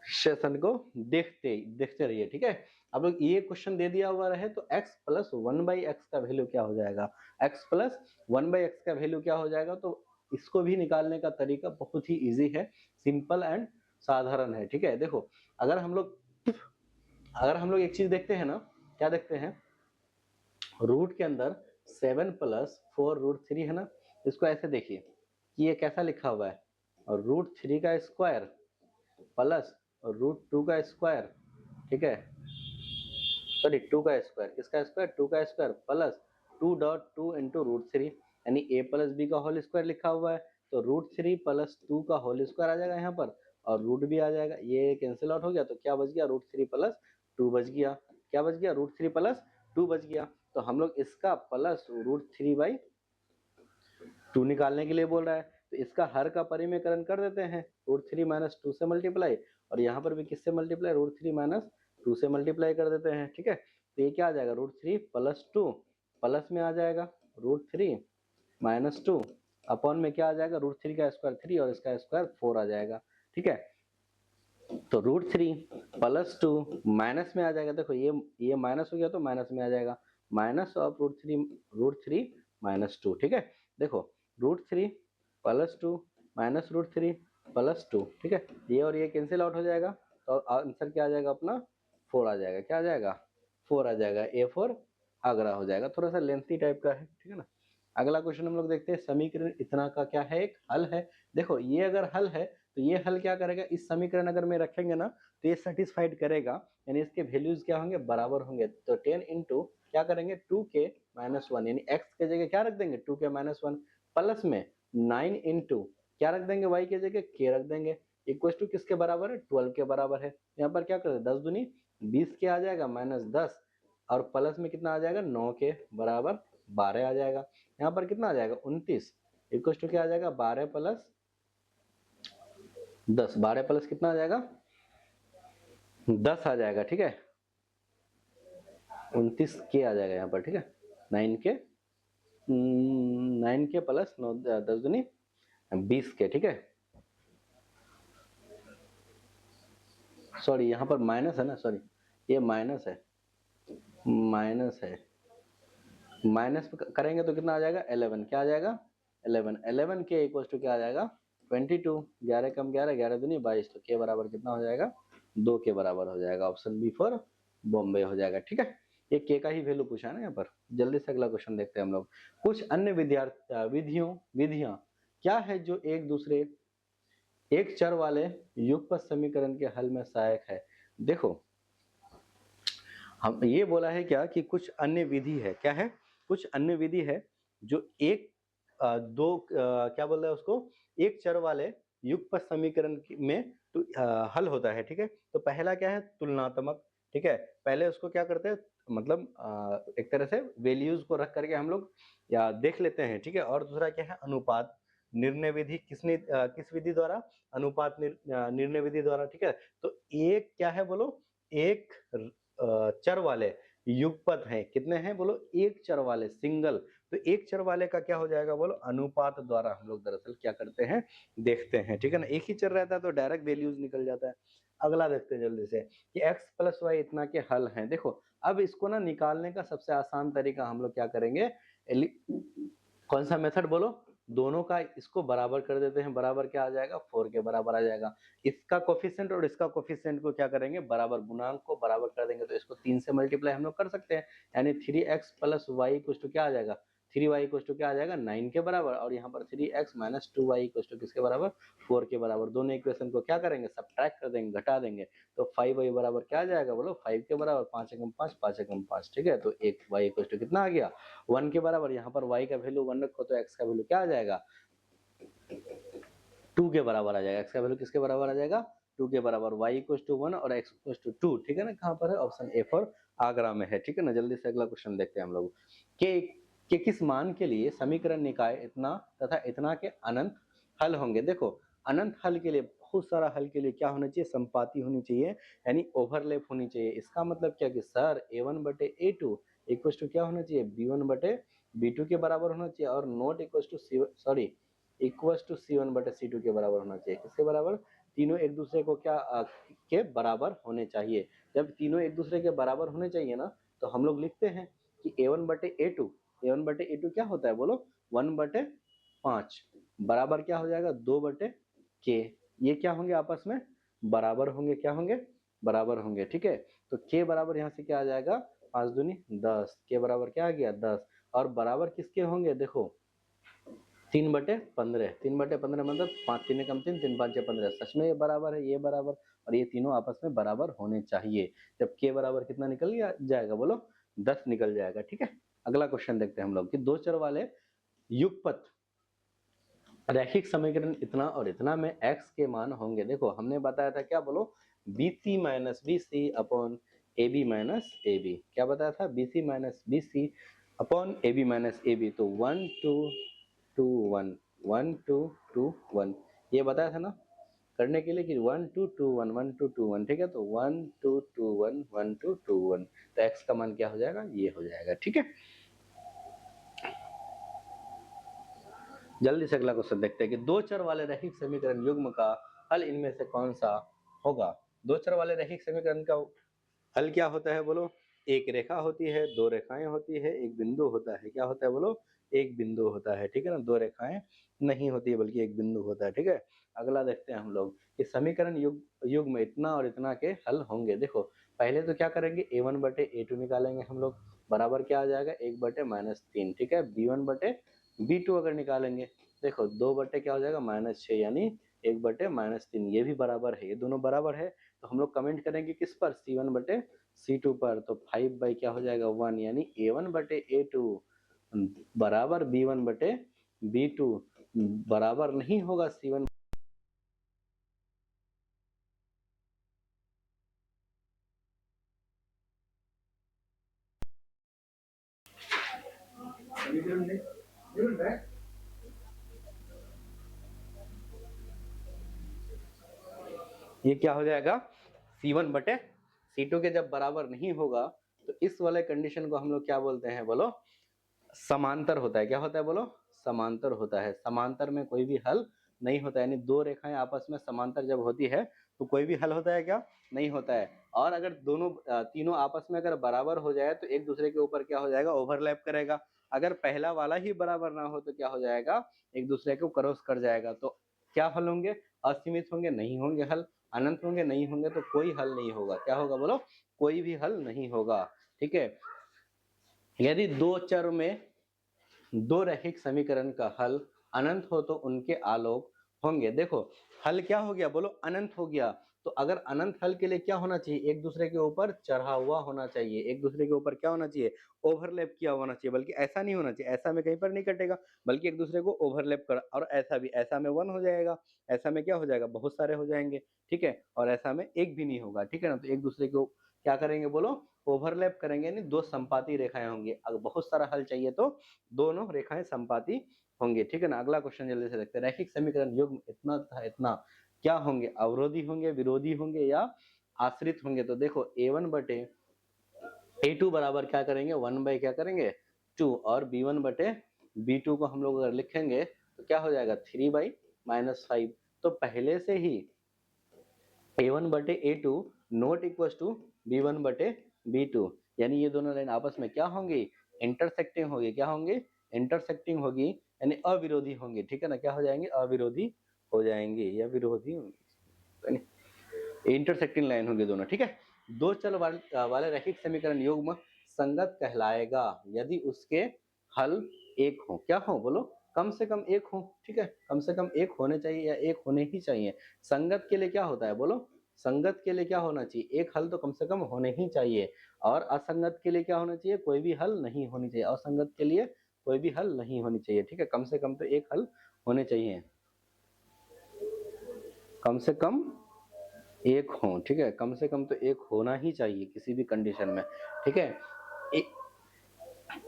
सेशन को देखते रहिए। ठीक है, अब लोग ये क्वेश्चन दे दिया हुआ रहे तो x प्लस 1/x का वैल्यू क्या हो जाएगा, x प्लस 1/x का वैल्यू क्या हो जाएगा। तो इसको भी निकालने का तरीका बहुत ही इजी है, सिंपल एंड साधारण है। ठीक है, देखो अगर हम लोग एक चीज देखते हैं ना, क्या देखते हैं, रूट के अंदर 7 प्लस 4 रूट 3 है ना। इसको ऐसे देखिए कि ये कैसा लिखा हुआ है, और रूट 3 का स्क्वायर प्लस रूट 2 का स्क्वायर। ठीक है, सॉरी 2 का स्क्वायर, किसका स्क्वायर 2 का स्क्वायर प्लस 2.2 इंटू रूट 3, यानी a प्लस बी का होल स्क्वायर लिखा हुआ है। तो रूट 3 प्लस 2 का होल स्क्वायर आ जाएगा यहाँ पर, और रूट भी आ जाएगा, ये कैंसिल आउट हो गया। तो क्या बच गया रूट 3 प्लस 2 बच गया। क्या बच गया रूट 3 प्लस 2 बच गया। तो हम लोग इसका प्लस रूट 3/2 निकालने के लिए बोल रहा है, तो इसका हर का परिमेयकरण कर देते हैं, रूट 3 माइनस 2 से मल्टीप्लाई, और यहाँ पर भी किससे मल्टीप्लाई रूट 3 माइनस 2 से मल्टीप्लाई कर देते हैं। ठीक है, तो ये क्या आ जाएगा रूट 3 प्लस 2 प्लस में आ जाएगा रूट 3 माइनस 2 अपॉन में क्या आ जाएगा रूट 3 का स्क्वायर 3 और इसका स्क्वायर 4 आ जाएगा। ठीक है, तो रूट 3 प्लस 2 माइनस में आ जाएगा, देखो ये माइनस हो गया तो माइनस में आ जाएगा, minus of root three minus two. ठीक है, देखो root 3 plus 2 minus root 3 plus 2। ठीक है, ये और ये कैंसिल आउट हो जाएगा, तो आंसर क्या आ जाएगा अपना 4 आ जाएगा। क्या आ जाएगा 4 आ जाएगा। A4 आगरा हो जाएगा। थोड़ा सा लेंथी टाइप का है, ठीक है ना। अगला क्वेश्चन हम लोग देखते हैं। समीकरण इतना का क्या है, एक हल है। देखो ये अगर हल है तो ये हल क्या करेगा, इस समीकरण अगर में रखेंगे ना तो ये सेटिस्फाइड करेगा, यानी इसके वैल्यूज क्या होंगे, बराबर होंगे। तो 10 इंटू क्या करेंगे 2k-1, यानी x के जगह क्या रख देंगे 2k-1, प्लस में 9 इंटू क्या रख देंगे y के जगह k रख देंगे, इक्वल टू किसके बराबर है 12 के बराबर है। यहाँ पर क्या कर 10 दूनी 20 के आ जाएगा -10, और प्लस में कितना आ जाएगा 9 के बराबर 12 आ जाएगा। यहाँ पर कितना आ जाएगा 29, इक्वल टू क्या आ जाएगा 12 प्लस 10, 12 प्लस कितना आ जाएगा 10 आ जाएगा। ठीक है, 29 के आ जाएगा यहाँ पर। ठीक है, 9 के प्लस 9 10 दूनी 20 के। ठीक है, सॉरी यहाँ पर माइनस है ना, सॉरी ये माइनस है, माइनस करेंगे तो कितना आ जाएगा 11। क्या आ जाएगा 11 के इक्वल टू क्या आ जाएगा 22, 11 कम 11, 11 दूनी 22, तो के बराबर कितना हो जाएगा 2 के बराबर हो जाएगा। ऑप्शन बी फॉर बॉम्बे हो जाएगा। ठीक है, ये के का ही वैल्यू पूछा है ना यहाँ पर। जल्दी से अगला क्वेश्चन देखते हैं हम लोग। कुछ अन्य विधियां क्या है जो एक चर वाले युगपत समीकरण के हल में सहायक है। देखो हम ये बोला है क्या कि कुछ अन्य विधि है, क्या है कुछ अन्य विधि है जो क्या बोल रहा है उसको, एक चर वाले युगपत समीकरण में हल होता है। ठीक है, तो पहला क्या है तुलनात्मक। ठीक है, पहले उसको क्या करते हैं, मतलब एक तरह से वैल्यूज को रख करके हम लोग या देख लेते हैं। ठीक है, और दूसरा क्या है अनुपात निर्णय विधि। किस विधि द्वारा, अनुपात निर्णय विधि द्वारा। ठीक है, तो एक क्या है बोलो, एक चर वाले युगपत हैं, कितने हैं बोलो, एक चर वाले सिंगल। तो एक चर वाले का क्या हो जाएगा बोलो, अनुपात द्वारा हम लोग दरअसल क्या करते हैं देखते हैं। ठीक है ना, एक ही चर रहता है तो डायरेक्ट वैल्यूज निकल जाता है। अगला देखते हैं जल्दी से कि x प्लस वाई इतना के हल हैं। देखो अब इसको ना निकालने का सबसे आसान तरीका हम लोग क्या करेंगे, कौन सा मेथड बोलो, दोनों का इसको बराबर कर देते हैं। बराबर क्या आ जाएगा 4 के बराबर आ जाएगा। इसका कोफिशिएंट और इसका कोफिशिएंट को क्या करेंगे बराबर, गुणांक को बराबर कर देंगे, तो इसको 3 से मल्टीप्लाई हम लोग कर सकते हैं। यानी 3x plus Y equal to क्या आ जाएगा 3y इक्वल टू क्या आ जाएगा 9 के बराबर, और यहाँ पर 3x minus 2y equal to किसके बराबर 4 के बराबर। दोनों इक्वेशन को क्या करेंगे सब्ट्रैक्ट कर देंगे, घटा देंगे, तो 5y बराबर क्या आ जाएगा बोलो 5 के बराबर, 5 एकम 5, 5 एकम 5। ठीक है, तो एक y इक्वल टू कितना आ गया 1 के बराबर। यहाँ पर y का वैल्यू 1 रखो तो x का वैल्यू क्या आ जाएगा 2 के बराबर आ जाएगा। x का वैल्यू किसके बराबर आ जाएगा 2 के बराबर, y इक्वल टू 1 और x इक्वल टू 2। ठीक है ना, कहाँ पर है ऑप्शन ए फॉर आगरा में है। ठीक है ना, जल्दी से अगला क्वेश्चन देखते हैं हम लोग के किस मान के लिए समीकरण निकाय इतना तथा इतना के अनंत हल होंगे। देखो अनंत हल के लिए, बहुत सारा हल के लिए क्या होना चाहिए, संपाति होनी चाहिए, यानी ओवरलैप होनी चाहिए। इसका मतलब क्या कि सर a1/a2 इक्वल टू क्या होना चाहिए b1/b2 के बराबर होना चाहिए, और नॉट इक्वल टू c1/c2 के बराबर होना चाहिए। किसके बराबर, तीनों एक दूसरे को के बराबर होने चाहिए। जब तीनों एक दूसरे के बराबर होने चाहिए ना, तो हम लोग लिखते हैं कि a1/a2 क्या होता है बोलो 1/5 बराबर क्या हो जाएगा 2/k। ये क्या होंगे आपस में बराबर होंगे, क्या होंगे बराबर होंगे। ठीक है, तो k बराबर यहाँ से क्या आ जाएगा 5 दूनी 10, के बराबर क्या आ गया 10, और बराबर किसके होंगे देखो 3/15, 3/15 मतलब 5 3 कम 3, 3 5 15। सच में ये बराबर है, ये बराबर, और ये तीनों आपस में बराबर होने चाहिए। जब के बराबर कितना निकल जाएगा बोलो 10 निकल जाएगा। ठीक है, अगला क्वेश्चन देखते हैं हम लोग कि दो चर वाले युगपत रैखिक समीकरण इतना और इतना में x के मान होंगे। देखो हमने बताया था क्या बोलो bc minus B C upon A B minus A B. क्या बताया था bc minus B C upon A B minus A B. तो 1 2 2 1 1 2 2 1 ये बताया था ना करने के लिए कि 1 2 2 1 1 2 2 1। ठीक है, तो 1 2 2 1 1 2 2 1, तो x का मान क्या हो जाएगा ये हो जाएगा। ठीक है, जल्दी से अगला क्वेश्चन देखते हैं कि दो चर वाले रैखिक समीकरण युग्म का हल इनमें से कौन सा होगा। दो चर वाले रैखिक समीकरण का हल क्या होता है बोलो, एक रेखा होती है, दो रेखाएं होती है, एक बिंदु होता है। क्या होता है बोलो? एक बिंदु होता है, ठीक है ना। दो रेखाएं नहीं होती है बल्कि एक बिंदु होता है, ठीक है। अगला देखते हैं हम लोग कि समीकरण युग युग में इतना और इतना के हल होंगे। देखो पहले तो क्या करेंगे, a1 बटे a2 निकालेंगे हम लोग, बराबर क्या आ जाएगा 1 बटे -3, ठीक है। b1 बटे b2 अगर निकालेंगे, देखो 2 बटे क्या हो जाएगा -6, यानी 1 बटे -3, ये भी बराबर है, ये दोनों बराबर है। तो हम लोग कमेंट करेंगे किस पर, c1 बटे c2 पर। तो 5 बाई क्या हो जाएगा 1, यानी a1 बटे a2 बराबर b1 बटे b2 बराबर नहीं होगा c1। ये क्या हो जाएगा c1 बटे c2 के जब बराबर नहीं होगा तो इस वाले कंडीशन को हम लोग क्या बोलते हैं बोलो, समांतर होता है। क्या होता है बोलो? समांतर होता है। समांतर में कोई भी हल नहीं होता है, यानी दो रेखाएं आपस में समांतर जब होती है तो कोई भी हल होता है क्या? नहीं होता है। और अगर दोनों तीनों आपस में अगर बराबर हो जाए तो एक दूसरे के ऊपर क्या हो जाएगा, ओवरलैप करेगा। अगर पहला वाला ही बराबर ना हो तो क्या हो जाएगा, एक दूसरे को क्रॉस कर जाएगा। तो क्या हल होंगे? असीमित होंगे, नहीं होंगे हल। अनंत होंगे, नहीं होंगे, तो कोई हल नहीं होगा। क्या होगा बोलो? कोई भी हल नहीं होगा, ठीक है। यदि दो चर में दो रैखिक समीकरण का हल अनंत हो तो उनके आलोक होंगे। देखो हल क्या हो गया बोलो, अनंत हो गया। तो अगर अनंत हल के लिए क्या होना चाहिए, एक दूसरे के ऊपर चढ़ा हुआ होना चाहिए, एक दूसरे के ऊपर क्या होना चाहिए, ओवरलैप किया होना चाहिए। बल्कि ऐसा नहीं होना चाहिए, ऐसा में कहीं पर नहीं कटेगा, बल्कि एक दूसरे को ओवरलैप कर। और ऐसा भी, ऐसा में 1 हो जाएगा, ऐसा में क्या हो जाएगा, बहुत सारे हो जाएंगे, ठीक है। और ऐसा में एक भी नहीं होगा, ठीक है ना। तो एक दूसरे को क्या करेंगे बोलो, ओवरलैप करेंगे, यानी दो संपाती रेखाएं होंगी। अगर बहुत सारा हल चाहिए तो दोनों रेखाएं संपाती होंगे, ठीक है ना। अगला क्वेश्चन जल्दी से देखते हैं। रैखिक समीकरण युग्म इतना था इतना क्या होंगे, अवरोधी होंगे, विरोधी होंगे या आश्रित होंगे। तो देखो a1 बटे a2 बराबर क्या करेंगे, 1 बाई क्या करेंगे 2, और b1 बटे b2 को हम लोग अगर लिखेंगे तो क्या हो जाएगा 3 बाई -5। तो पहले से ही a1 बटे a2 not equal to b1 बटे b2, यानी ये दोनों लाइन आपस में क्या होंगी, इंटरसेक्टिंग होगी। क्या होंगे, इंटरसेक्टिंग होगी, यानी अविरोधी होंगे, ठीक है ना। क्या हो जाएंगे, अविरोधी हो जाएंगे या विरोधी होंगे, इंटरसेक्टिंग लाइन होंगे दोनों, ठीक है। दो चल वाले रैखिक समीकरण युग्म संगत कहलाएगा यदि उसके हल एक हो। क्या हो बोलो, कम से कम एक हो, ठीक है। कम से कम एक होने चाहिए या एक होने ही चाहिए। संगत के लिए क्या होता है बोलो, संगत के लिए क्या होना चाहिए, एक हल तो कम से कम होने ही चाहिए। और असंगत के लिए क्या होना चाहिए, कोई भी हल नहीं होनी चाहिए। असंगत के लिए कोई भी हल नहीं होनी चाहिए, ठीक है। कम से कम तो एक हल होने चाहिए, कम से कम एक हो, ठीक है। कम से कम तो एक होना ही चाहिए किसी भी कंडीशन में, ठीक है।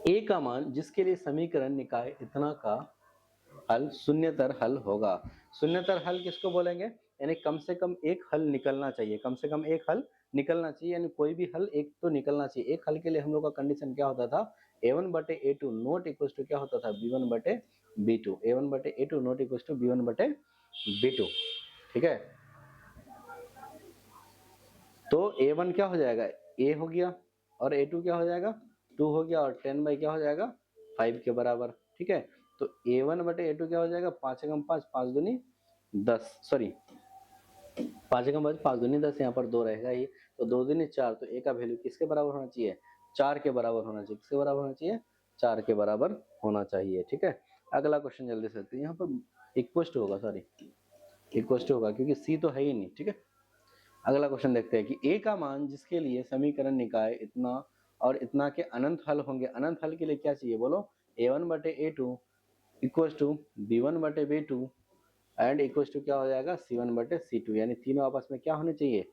ए का मान जिसके लिए समीकरण निकाय इतना का हल शून्यतर हल होगा। शून्यतर हल किसको बोलेंगे, यानी कम से कम एक हल निकलना चाहिए, कम से कम एक हल निकलना चाहिए, यानी कोई भी हल एक तो निकलना चाहिए। एक हल के लिए हम लोग का कंडीशन क्या होता था, a1 बटे a2 नॉट इक्वल टू क्या होता था, b1 बटे b2। a1 बटे a2 not equal to b1 बटे b2, ठीक है। तो a1 क्या हो जाएगा, a हो गया, और a2 क्या हो जाएगा 2 हो गया, और 10 बाई क्या हो जाएगा 5 के बराबर, ठीक है। तो a1 बटे a2 क्या हो जाएगा, 5 एकम 5, 5 दूनी 10, सॉरी 5 एकम 5, 5 दूनी 10, यहाँ पर 2 रहेगा ही। तो 2 दूनी 4, तो a का वैल्यू किसके बराबर होना चाहिए, 4 के बराबर होना चाहिए। किसके बराबर होना चाहिए, 4 के बराबर होना चाहिए, ठीक है। अगला क्वेश्चन जल्दी से, यहाँ पर इक्वस्ट होगा, सॉरी इक्वस्ट होगा क्योंकि c तो है ही नहीं, ठीक है। अगला क्वेश्चन देखते हैं कि a का मान जिसके लिए समीकरण निकाय इतना और इतना के अनंत हल होंगे। अनंत हल के लिए क्या चाहिए बोलो, a1 बटे a2 इक्वल टू b1 बटे b2 एंड इक्वल टू क्या हो जाएगा c1 बटे c2, यानी तीनों आपस में क्या होने चाहिए,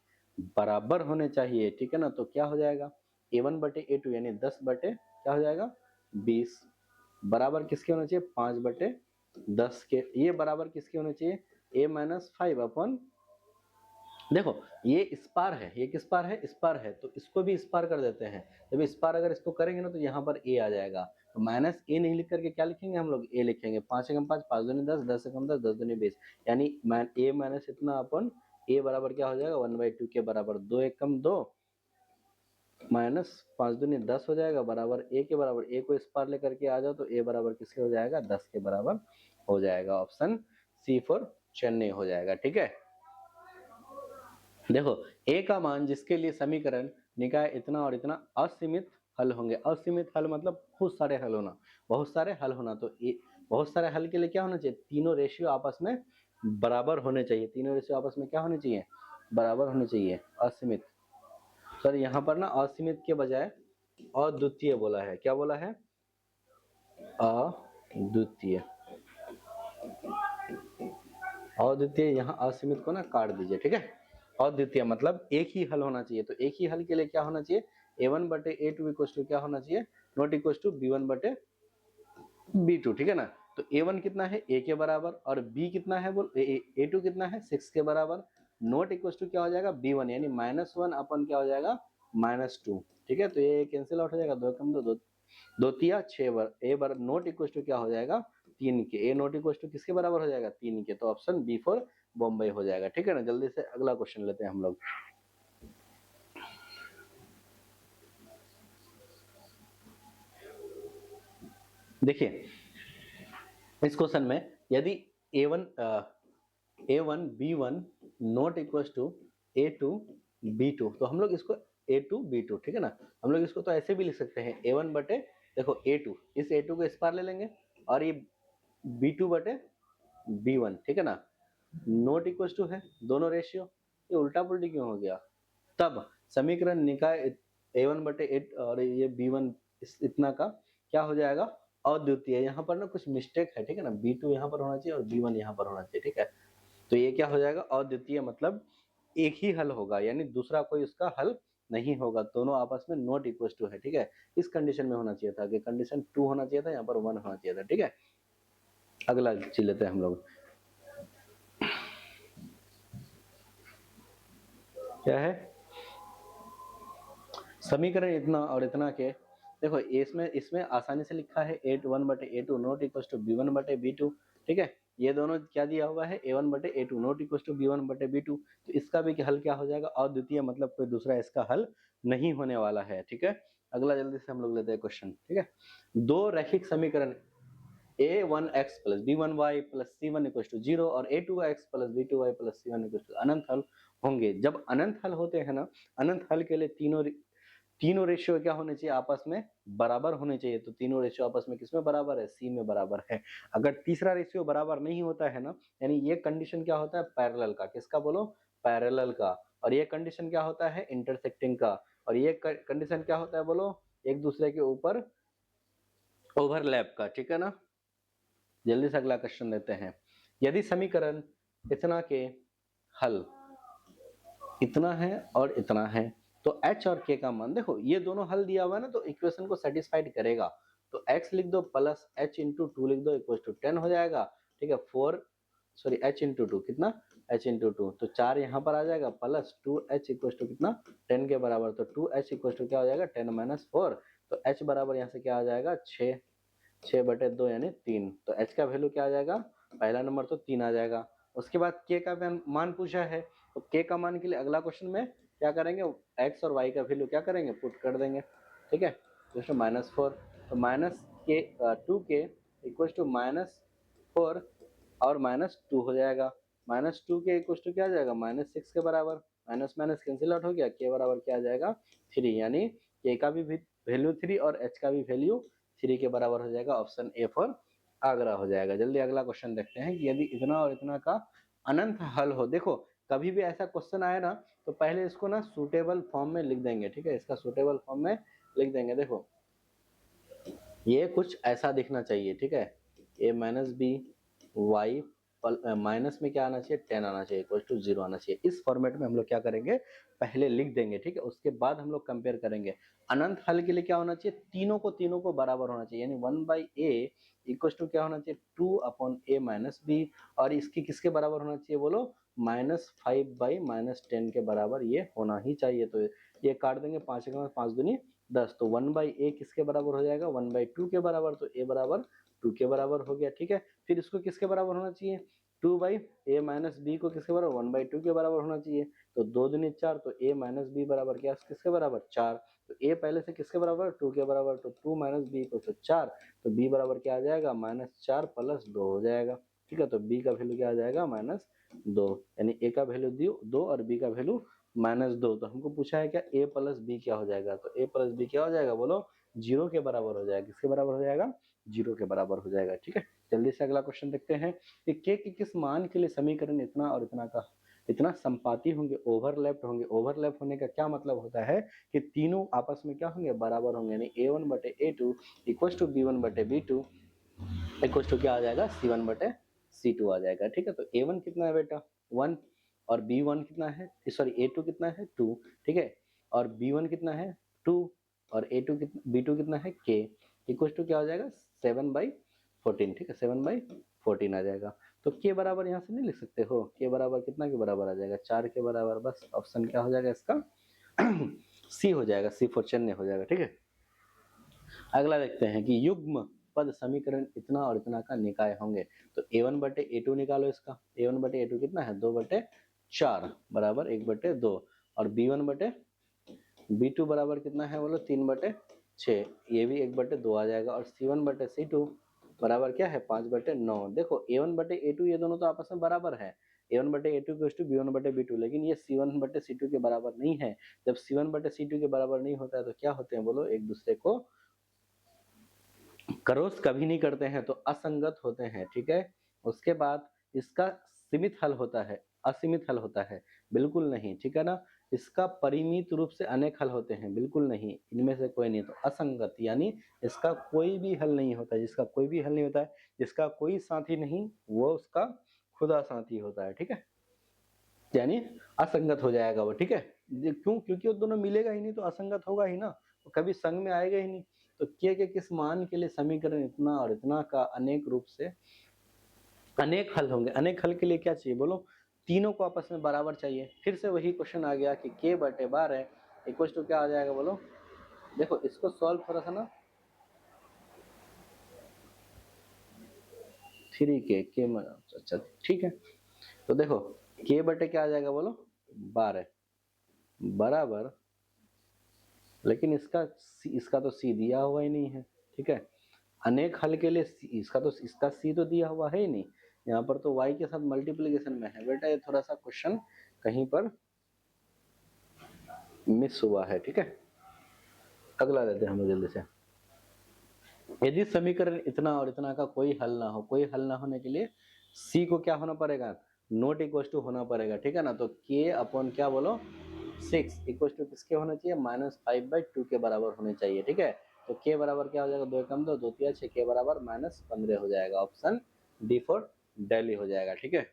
बराबर होने चाहिए, ठीक है ना। तो क्या हो जाएगा a1 बटे a2 यानी 10 बटे क्या हो जाएगा 20, बराबर किसके होना चाहिए 5 बटे 10 के। ये बराबर किसके होने चाहिए, a-5 अपन, देखो ये इस पार है, ये किस पार है, इस पार है, तो इसको भी इस पार कर देते हैं। जब इस पार अगर इसको करेंगे ना तो यहाँ पर a आ जाएगा। तो माइनस a नहीं लिख करके क्या लिखेंगे हम लोग, a लिखेंगे। 5 एकम 5, 5 दूनी 10, 10 एकम 10, 10 दूनी 20, यानी a माइनस इतना अपन a बराबर क्या हो जाएगा 1/2 के बराबर। 2 एकम 2, माइनस 5 दूनी 10 हो जाएगा बराबर ए के बराबर। ए को इस पार लेकर के आ जाओ तो ए बराबर किसके हो जाएगा, 10 के बराबर हो जाएगा। ऑप्शन सी फॉर चेन्नई हो जाएगा। ठीक है, देखो ए का मान जिसके लिए समीकरण निकाय इतना और इतना असीमित हल होंगे। असीमित हल मतलब बहुत सारे हल होना, बहुत सारे हल होना। तो बहुत सारे हल के लिए क्या होना चाहिए, तीनों रेशियो आपस में बराबर होने चाहिए। तीनों रेशियो आपस में क्या होने चाहिए, बराबर होने चाहिए। असीमित, सर यहाँ पर ना असीमित के बजाय अद्वितीय बोला है। क्या बोला है, अद्वितीय। अद्वितीय, यहाँ असीमित को ना काट दीजिए। ठीक है, अद्वितीय मतलब एक ही हल होना चाहिए। तो एक ही हल के लिए क्या होना चाहिए, a1 बटे a2 इक्वल टू क्या होना चाहिए, नॉट इक्वल टू b1 बटे b2। ठीक है ना, तो a1 कितना है a के बराबर और b कितना है बोल a2 कितना है 6 के बराबर। नॉट इक्वल टू क्या हो जाएगा b1 यानी -1 अपन क्या हो जाएगा -2। ठीक है, तो ये कैंसिल आउट हो जाएगा, दो कम दो, दो तिया 6 बार। ए बार नॉट इक्वल टू क्या हो जाएगा 3 के। ए नॉट इक्वल टू किसके बराबर हो जाएगा 3 के। तो ऑप्शन बी फॉर बॉम्बे हो जाएगा। ठीक है ना, जल्दी से अगला क्वेश्चन लेते हैं हम लोग। देखिए इस क्वेश्चन में यदि a1 a1 b1 not equal to a2 b2, तो हम लोग इसको a2 b2, ठीक है ना, हम लोग इसको तो ऐसे भी लिख सकते हैं a1 बटे, देखो a2, इस a2 को इस पार ले लेंगे और ये b2 बटे b1। ठीक है ना, नॉट इक्वल टू है दोनों रेशियो, ये उल्टा पुल्टी क्यों हो गया। तब समीकरण निकाय a1 बटे 8 और ये b1 इतना का क्या हो जाएगा अद्वितीय। यहाँ पर ना कुछ मिस्टेक है। ठीक है ना, b2 यहाँ पर होना चाहिए और b1 यहाँ पर होना चाहिए। ठीक है, तो ये क्या हो जाएगा अद्वितीय मतलब एक ही हल होगा, यानी दूसरा कोई उसका हल नहीं होगा। दोनों आपस में नॉट इक्वल टू है। ठीक है, इस कंडीशन में होना चाहिए था कि कंडीशन 2 होना चाहिए था, यहाँ पर 1 होना चाहिए था। ठीक है, अगला चीज लेते हैं हम लोग। क्या है, समीकरण इतना और इतना के, देखो इसमें इसमें आसानी से लिखा है 8 1 बटे a2 not equal to b1 बटे b2। ठीक है, ये दोनों क्या दिया हुआ है a1 बटे a2 not equal to b1 बटे b2। तो इसका भी हल क्या हो जाएगा अद्वितीय, मतलब कोई दूसरा इसका हल नहीं होने वाला है। ठीक है, अगला जल्दी से हम लोग लेते हैं क्वेश्चन। ठीक है, दो रैखिक समीकरण a1x plus b1y plus c1 equal to 0 और a2x plus b2y plus c1 equal to अनंत हल होंगे। जब अनंत हल होते हैं ना, अनंत हल के लिए तीनों रेशियो क्या होने चाहिए आपस में बराबर होने चाहिए। तो तीनों रेशियो आपस में किसमें बराबर है, सी में बराबर है। अगर तीसरा रेशियो बराबर नहीं होता है ना, यानी ये कंडीशन क्या होता है पैरेलल का, किसका बोलो पैरेलल का। और ये कंडीशन क्या होता है इंटरसेक्टिंग का। और ये कंडीशन क्या होता है बोलो एक दूसरे के ऊपर ओवरलैप का। ठीक है ना, जल्दी से अगला क्वेश्चन लेते हैं। यदि समीकरण इतना के हल इतना है और इतना है, तो h और k का मान, देखो ये दोनों हल दिया हुआ है ना, तो इक्वेशन को सेटिस्फाइड करेगा। तो x लिख दो प्लस h इंटू 2 लिख दो इक्वल टू 10 हो जाएगा। ठीक है, 4 सॉरी h इंटू 2 कितना h इंटू 2, तो 4 यहाँ पर आ जाएगा प्लस 2h इक्वल टू कितना 10 के बराबर। तो 2h इक्वल टू क्या हो जाएगा 10 माइनस 4। तो h बराबर यहाँ से क्या आ जाएगा 6, 6 बटे 2 यानी 3। तो h का वैल्यू क्या आ जाएगा, पहला नंबर तो 3 आ जाएगा। उसके बाद k का मान पूछा है, तो k का मान के लिए अगला क्वेश्चन में क्या करेंगे, x और y का वैल्यू क्या करेंगे पुट कर देंगे। ठीक है, तो -4, तो माइनस के 2k इक्वल टू -4 और -2 हो जाएगा। -2k इक्वल टू क्या आ जाएगा -6 के बराबर। माइनस माइनस कैंसिल आउट हो गया, k बराबर क्या आ जाएगा 3, यानी k का भी वैल्यू 3 और h का भी वैल्यू 3 के बराबर हो जाएगा। ऑप्शन ए फॉर आगरा हो जाएगा। जल्दी अगला क्वेश्चन देखते हैं कि यदि इतना और इतना का अनंत हल हो। देखो कभी भी ऐसा क्वेश्चन आए ना, तो पहले इसको ना सूटेबल फॉर्म में लिख देंगे। ठीक है, इसका सूटेबल फॉर्म में लिख देंगे। देखो ये कुछ ऐसा दिखना चाहिए। ठीक है, a minus B Y minus में क्या आना चाहिए 10 आना चाहिए इक्वल टू 0 आना चाहिए। इस फॉर्मेट में हम लोग क्या करेंगे पहले लिख देंगे। ठीक है, उसके बाद हम लोग कंपेयर करेंगे। अनंत हल के लिए क्या होना चाहिए, तीनों को बराबर होना चाहिए, यानी 1/a इक्वल टू क्या होना चाहिए 2/a माइनस बी। और इसकी किसके बराबर होना चाहिए बोलो -5/-10 के बराबर ये होना ही चाहिए। तो ये काट देंगे 5 के 5 दूनी 10, तो 1/a किसके बराबर हो जाएगा 1/2 के बराबर। तो a बराबर 2 के बराबर हो गया। ठीक है, फिर इसको किसके बराबर होना चाहिए 2/a माइनस बी को किसके बराबर 1/2 के बराबर होना चाहिए। तो 2 दूनी 4, तो a माइनस बी बराबर क्या किसके बराबर 4। तो a पहले से किसके बराबर, 2 के बराबर, तो 2 माइनस बी इक्वल टू 4, तो b बराबर क्या आ जाएगा, -4 प्लस 2 हो जाएगा। ठीक है, तो b का वैल्यू क्या आ जाएगा, -2, यानी a का वैल्यू 2 और b का वैल्यू -2। तो हमको पूछा है क्या, a प्लस बी क्या हो जाएगा, तो a प्लस बी क्या हो जाएगा, बोलो 0 के बराबर हो जाएगा। किसके बराबर हो जाएगा, 0 के बराबर हो जाएगा। ठीक है, जल्दी से अगला क्वेश्चन देखते हैं कि k के किस मान के लिए समीकरण इतना और इतना का इतना संपाती होंगे, ओवरलैप्ड होंगे। ओवरलैप होने का क्या मतलब होता है कि तीनों आपस में क्या होंगे, बराबर होंगे, यानी a1 बटे a2 इक्वल टू b1 बटे b2 इक्वल टू क्या आ जाएगा, c1 बटे c2 आ जाएगा। ठीक है, तो a1 कितना है बेटा 1, और b1 कितना है, सॉरी a2 कितना है 2, ठीक है, और b1 कितना है 2, और a2 कितना, b2 कितना है k, इक्वल टू क्या हो जाएगा 7/14। ठीक है, 7/14 आ जाएगा। तो k बराबर यहाँ से नहीं लिख सकते हो, k बराबर कितना के बराबर आ जाएगा, 4 के बराबर। बस ऑप्शन क्या हो जाएगा इसका सी हो जाएगा, सी फॉर चेन्नई हो जाएगा। ठीक है, अगला देखते हैं कि युग्म पद समीकरण इतना और इतना का निकाय होंगे। तो a1 बटे a2 निकालो इसका, a1 बटे a2 कितना है 2/4 बराबर 1/2, और b1 बटे b2 बराबर कितना है बोलो 3/6, ये भी 1/2 आ जाएगा, और c1 बटे c2 बराबर क्या है 5/9। देखो a1 बटे a2 ये दोनों तो आपस में बराबर है, a1 बटे a2 b1 बटे b2, लेकिन ये c1 बटे c2 के बराबर नहीं है। जब c1 बटे c2 के बराबर नहीं होता है तो क्या होते हैं बोलो, एक दूसरे को क्रॉस कभी नहीं करते हैं, तो असंगत होते हैं। ठीक है, उसके बाद इसका सीमित हल होता है, असीमित हल होता है, बिल्कुल नहीं। ठीक है ना, इसका परिमित रूप से अनेक हल होते हैं, बिल्कुल नहीं, इनमें से कोई नहीं। तो असंगत यानी इसका कोई भी हल नहीं होता, जिसका कोई भी हल नहीं होता है, जिसका कोई साथी नहीं, वो उसका खुदा साथी होता है। ठीक है, यानी असंगत हो जाएगा वो। ठीक है, क्यों, क्योंकि वो दोनों मिलेगा ही नहीं, तो असंगत होगा ही ना, वो कभी संग में आएगा ही नहीं। तो के किस मान के लिए समीकरण इतना और इतना का अनेक रूप से अनेक हल होंगे। अनेक हल के लिए क्या चाहिए बोलो, तीनों को आपस में बराबर चाहिए। फिर से वही क्वेश्चन आ गया कि k बटे 12 इक्वल टू क्या आ जाएगा बोलो। देखो इसको सॉल्व थोड़ा सा ना, 3k अच्छा ठीक है, तो देखो k बटे क्या आ जाएगा बोलो 12 बराबर, लेकिन इसका तो c दिया हुआ ही नहीं है। ठीक है, अनेक हल के लिए इसका c तो दिया हुआ है ही नहीं, यहाँ पर तो y के साथ मल्टीप्लिकेशन में है। बेटा ये थोड़ा सा क्वेश्चन कहीं पर मिस हुआ है। ठीक है, अगला लेते हैं हम जल्दी से। यदि समीकरण इतना और इतना का कोई हल ना हो, कोई हल ना होने के लिए c को क्या होना पड़ेगा, नॉट इक्वल टू होना पड़ेगा। ठीक है ना, तो k अपॉन क्या बोलो 6 इक्वल टू किसके होना चाहिए, -5/2 के बराबर होने चाहिए। ठीक है, तो k बराबर क्या हो जाएगा, 2 एकम 2, 2 तिया 6, k बराबर -15 हो जाएगा। ऑप्शन डी फॉर दिल्ली हो जाएगा। ठीक है,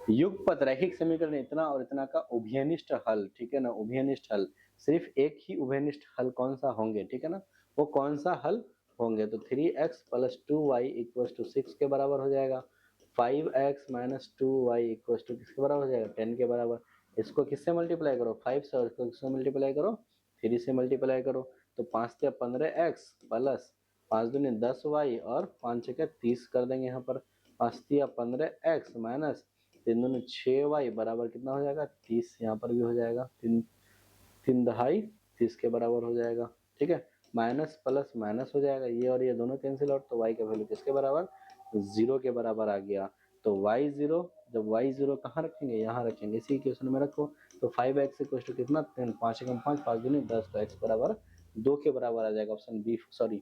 युगपत रैखिक समीकरण इतना और इतना का उभयनिष्ठ हल। ठीक है ना, उभयनिष्ठ हल, सिर्फ एक ही उभयनिष्ठ हल कौन सा होंगे, ठीक है ना, वो कौन सा हल होंगे, तो 3x + 2y = 6 के बराबर हो जाएगा। 5x - 2y = किसके बराबर हो जाएगा, 10 के बराबर। इसको किससे मल्टीप्लाई करो, 5 से, और इसको किससे मल्टीप्लाई करो, 3 से मल्टीप्लाई करो। तो 5 से 15x प्लस 5 दूनी 10y और 5 छक्के 30 कर देंगे यहाँ पर। 5 तिया 15x माइनस 3 दूनी 6y बराबर कितना हो जाएगा 30, यहाँ पर भी हो जाएगा 3 दहाई 30 के बराबर हो जाएगा। ठीक है, माइनस प्लस माइनस हो जाएगा, ये और ये दोनों कैंसिल आउट, तो y का वैल्यू किसके बराबर 0 के बराबर आ गया। तो y0, जब y0 कहाँ रखेंगे, यहाँ रखेंगे, इसी क्वेश्चन में रखो। तो 5x = कितना 10, 5 एकम 5, 5 दूनी 10, तो x बराबर 2 के बराबर आ जाएगा। ऑप्शन बी, सॉरी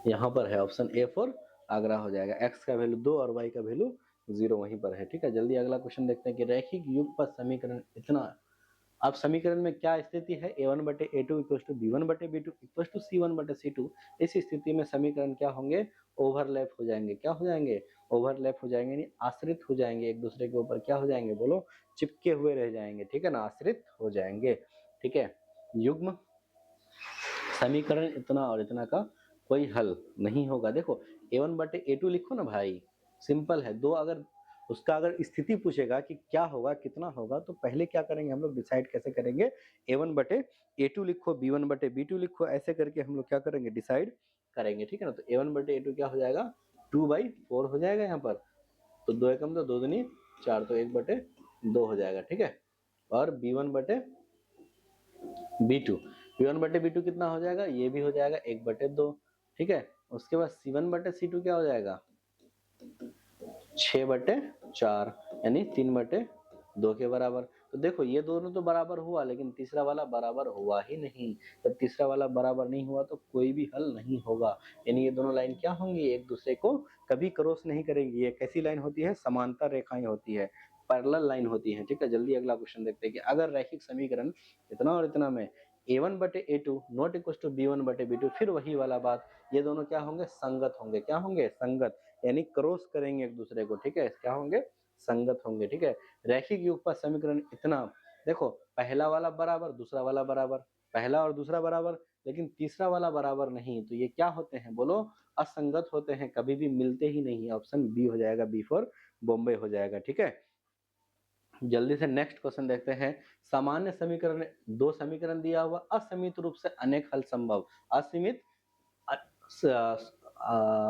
यहाँ पर है ऑप्शन ए फॉर आगरा हो जाएगा। x का वैल्यू 2 और y का वैल्यू 0 वहीं पर है। ठीक है, जल्दी अगला क्वेश्चन देखते हैं कि रैखिक युगपत समीकरण इतना। अब समीकरण में क्या स्थिति है, a1 बटे a2 = b1 बटे b2 = c1 बटे c2। इस स्थिति में समीकरण क्या होंगे, ओवरलैप हो जाएंगे। क्या हो जाएंगे, ओवरलैप हो जाएंगे, यानी आश्रित हो जाएंगे, एक दूसरे के ऊपर क्या हो जाएंगे बोलो, चिपके हुए रह जाएंगे। ठीक है ना, आश्रित हो जाएंगे। ठीक है, युग्म समीकरण इतना और इतना का कोई हल नहीं होगा। देखो a1 बटे a2 लिखो ना भाई, सिंपल है। दो अगर उसका अगर स्थिति पूछेगा कि क्या होगा कितना होगा, तो पहले क्या करेंगे हम लोग, डिसाइड कैसे करेंगे, a1 बटे a2 लिखो, b1 बटे b2 लिखो, ऐसे करके हम लोग क्या करेंगे, डिसाइड करेंगे। ठीक है ना, तो a1 बटे a2 क्या हो जाएगा 2/4 हो जाएगा यहाँ पर। तो 2 एकम 2, 2 दूनी 4, तो 1/2 हो जाएगा। ठीक है, और b1 बटे B2, B1/B2 कितना हो जाएगा, ये भी हो जाएगा 1/2, ठीक है। उसके बाद C1/C2 क्या हो जाएगा, 6/4, यानी 3/2 के बराबर। तो देखो ये दोनों तो बराबर हुआ, लेकिन तीसरा वाला बराबर हुआ ही नहीं। जब तीसरा वाला बराबर नहीं हुआ तो कोई भी हल नहीं होगा, यानी ये दोनों लाइन क्या होंगी, एक दूसरे को कभी क्रॉस नहीं करेंगी। ये कैसी लाइन होती है, समांतर रेखाएं होती है, पैरेलल लाइन होती है, ठीक है। जल्दी अगला क्वेश्चन देखते हैं कि अगर रैखिक समीकरण इतना और इतना में A1/A2 not equal to B1/B2, फिर वही वाला बात, ये दोनों क्या होंगे, संगत होंगे। क्या होंगे, संगत, यानी क्रॉस करेंगे एक दूसरे को, ठीक है। क्या होंगे, संगत होंगे, ठीक है। रैखिक युगपत समीकरण इतना, देखो पहला वाला बराबर, दूसरा वाला बराबर, पहला और दूसरा बराबर, लेकिन तीसरा वाला बराबर नहीं, तो ये क्या होते हैं बोलो, असंगत होते हैं, कभी भी मिलते ही नहीं। ऑप्शन बी हो जाएगा, बी फॉर बॉम्बे हो जाएगा, ठीक है। जल्दी से नेक्स्ट क्वेश्चन देखते हैं। सामान्य समीकरण, दो समीकरण दिया हुआ, असीमित रूप से अनेक हल संभव, असीमित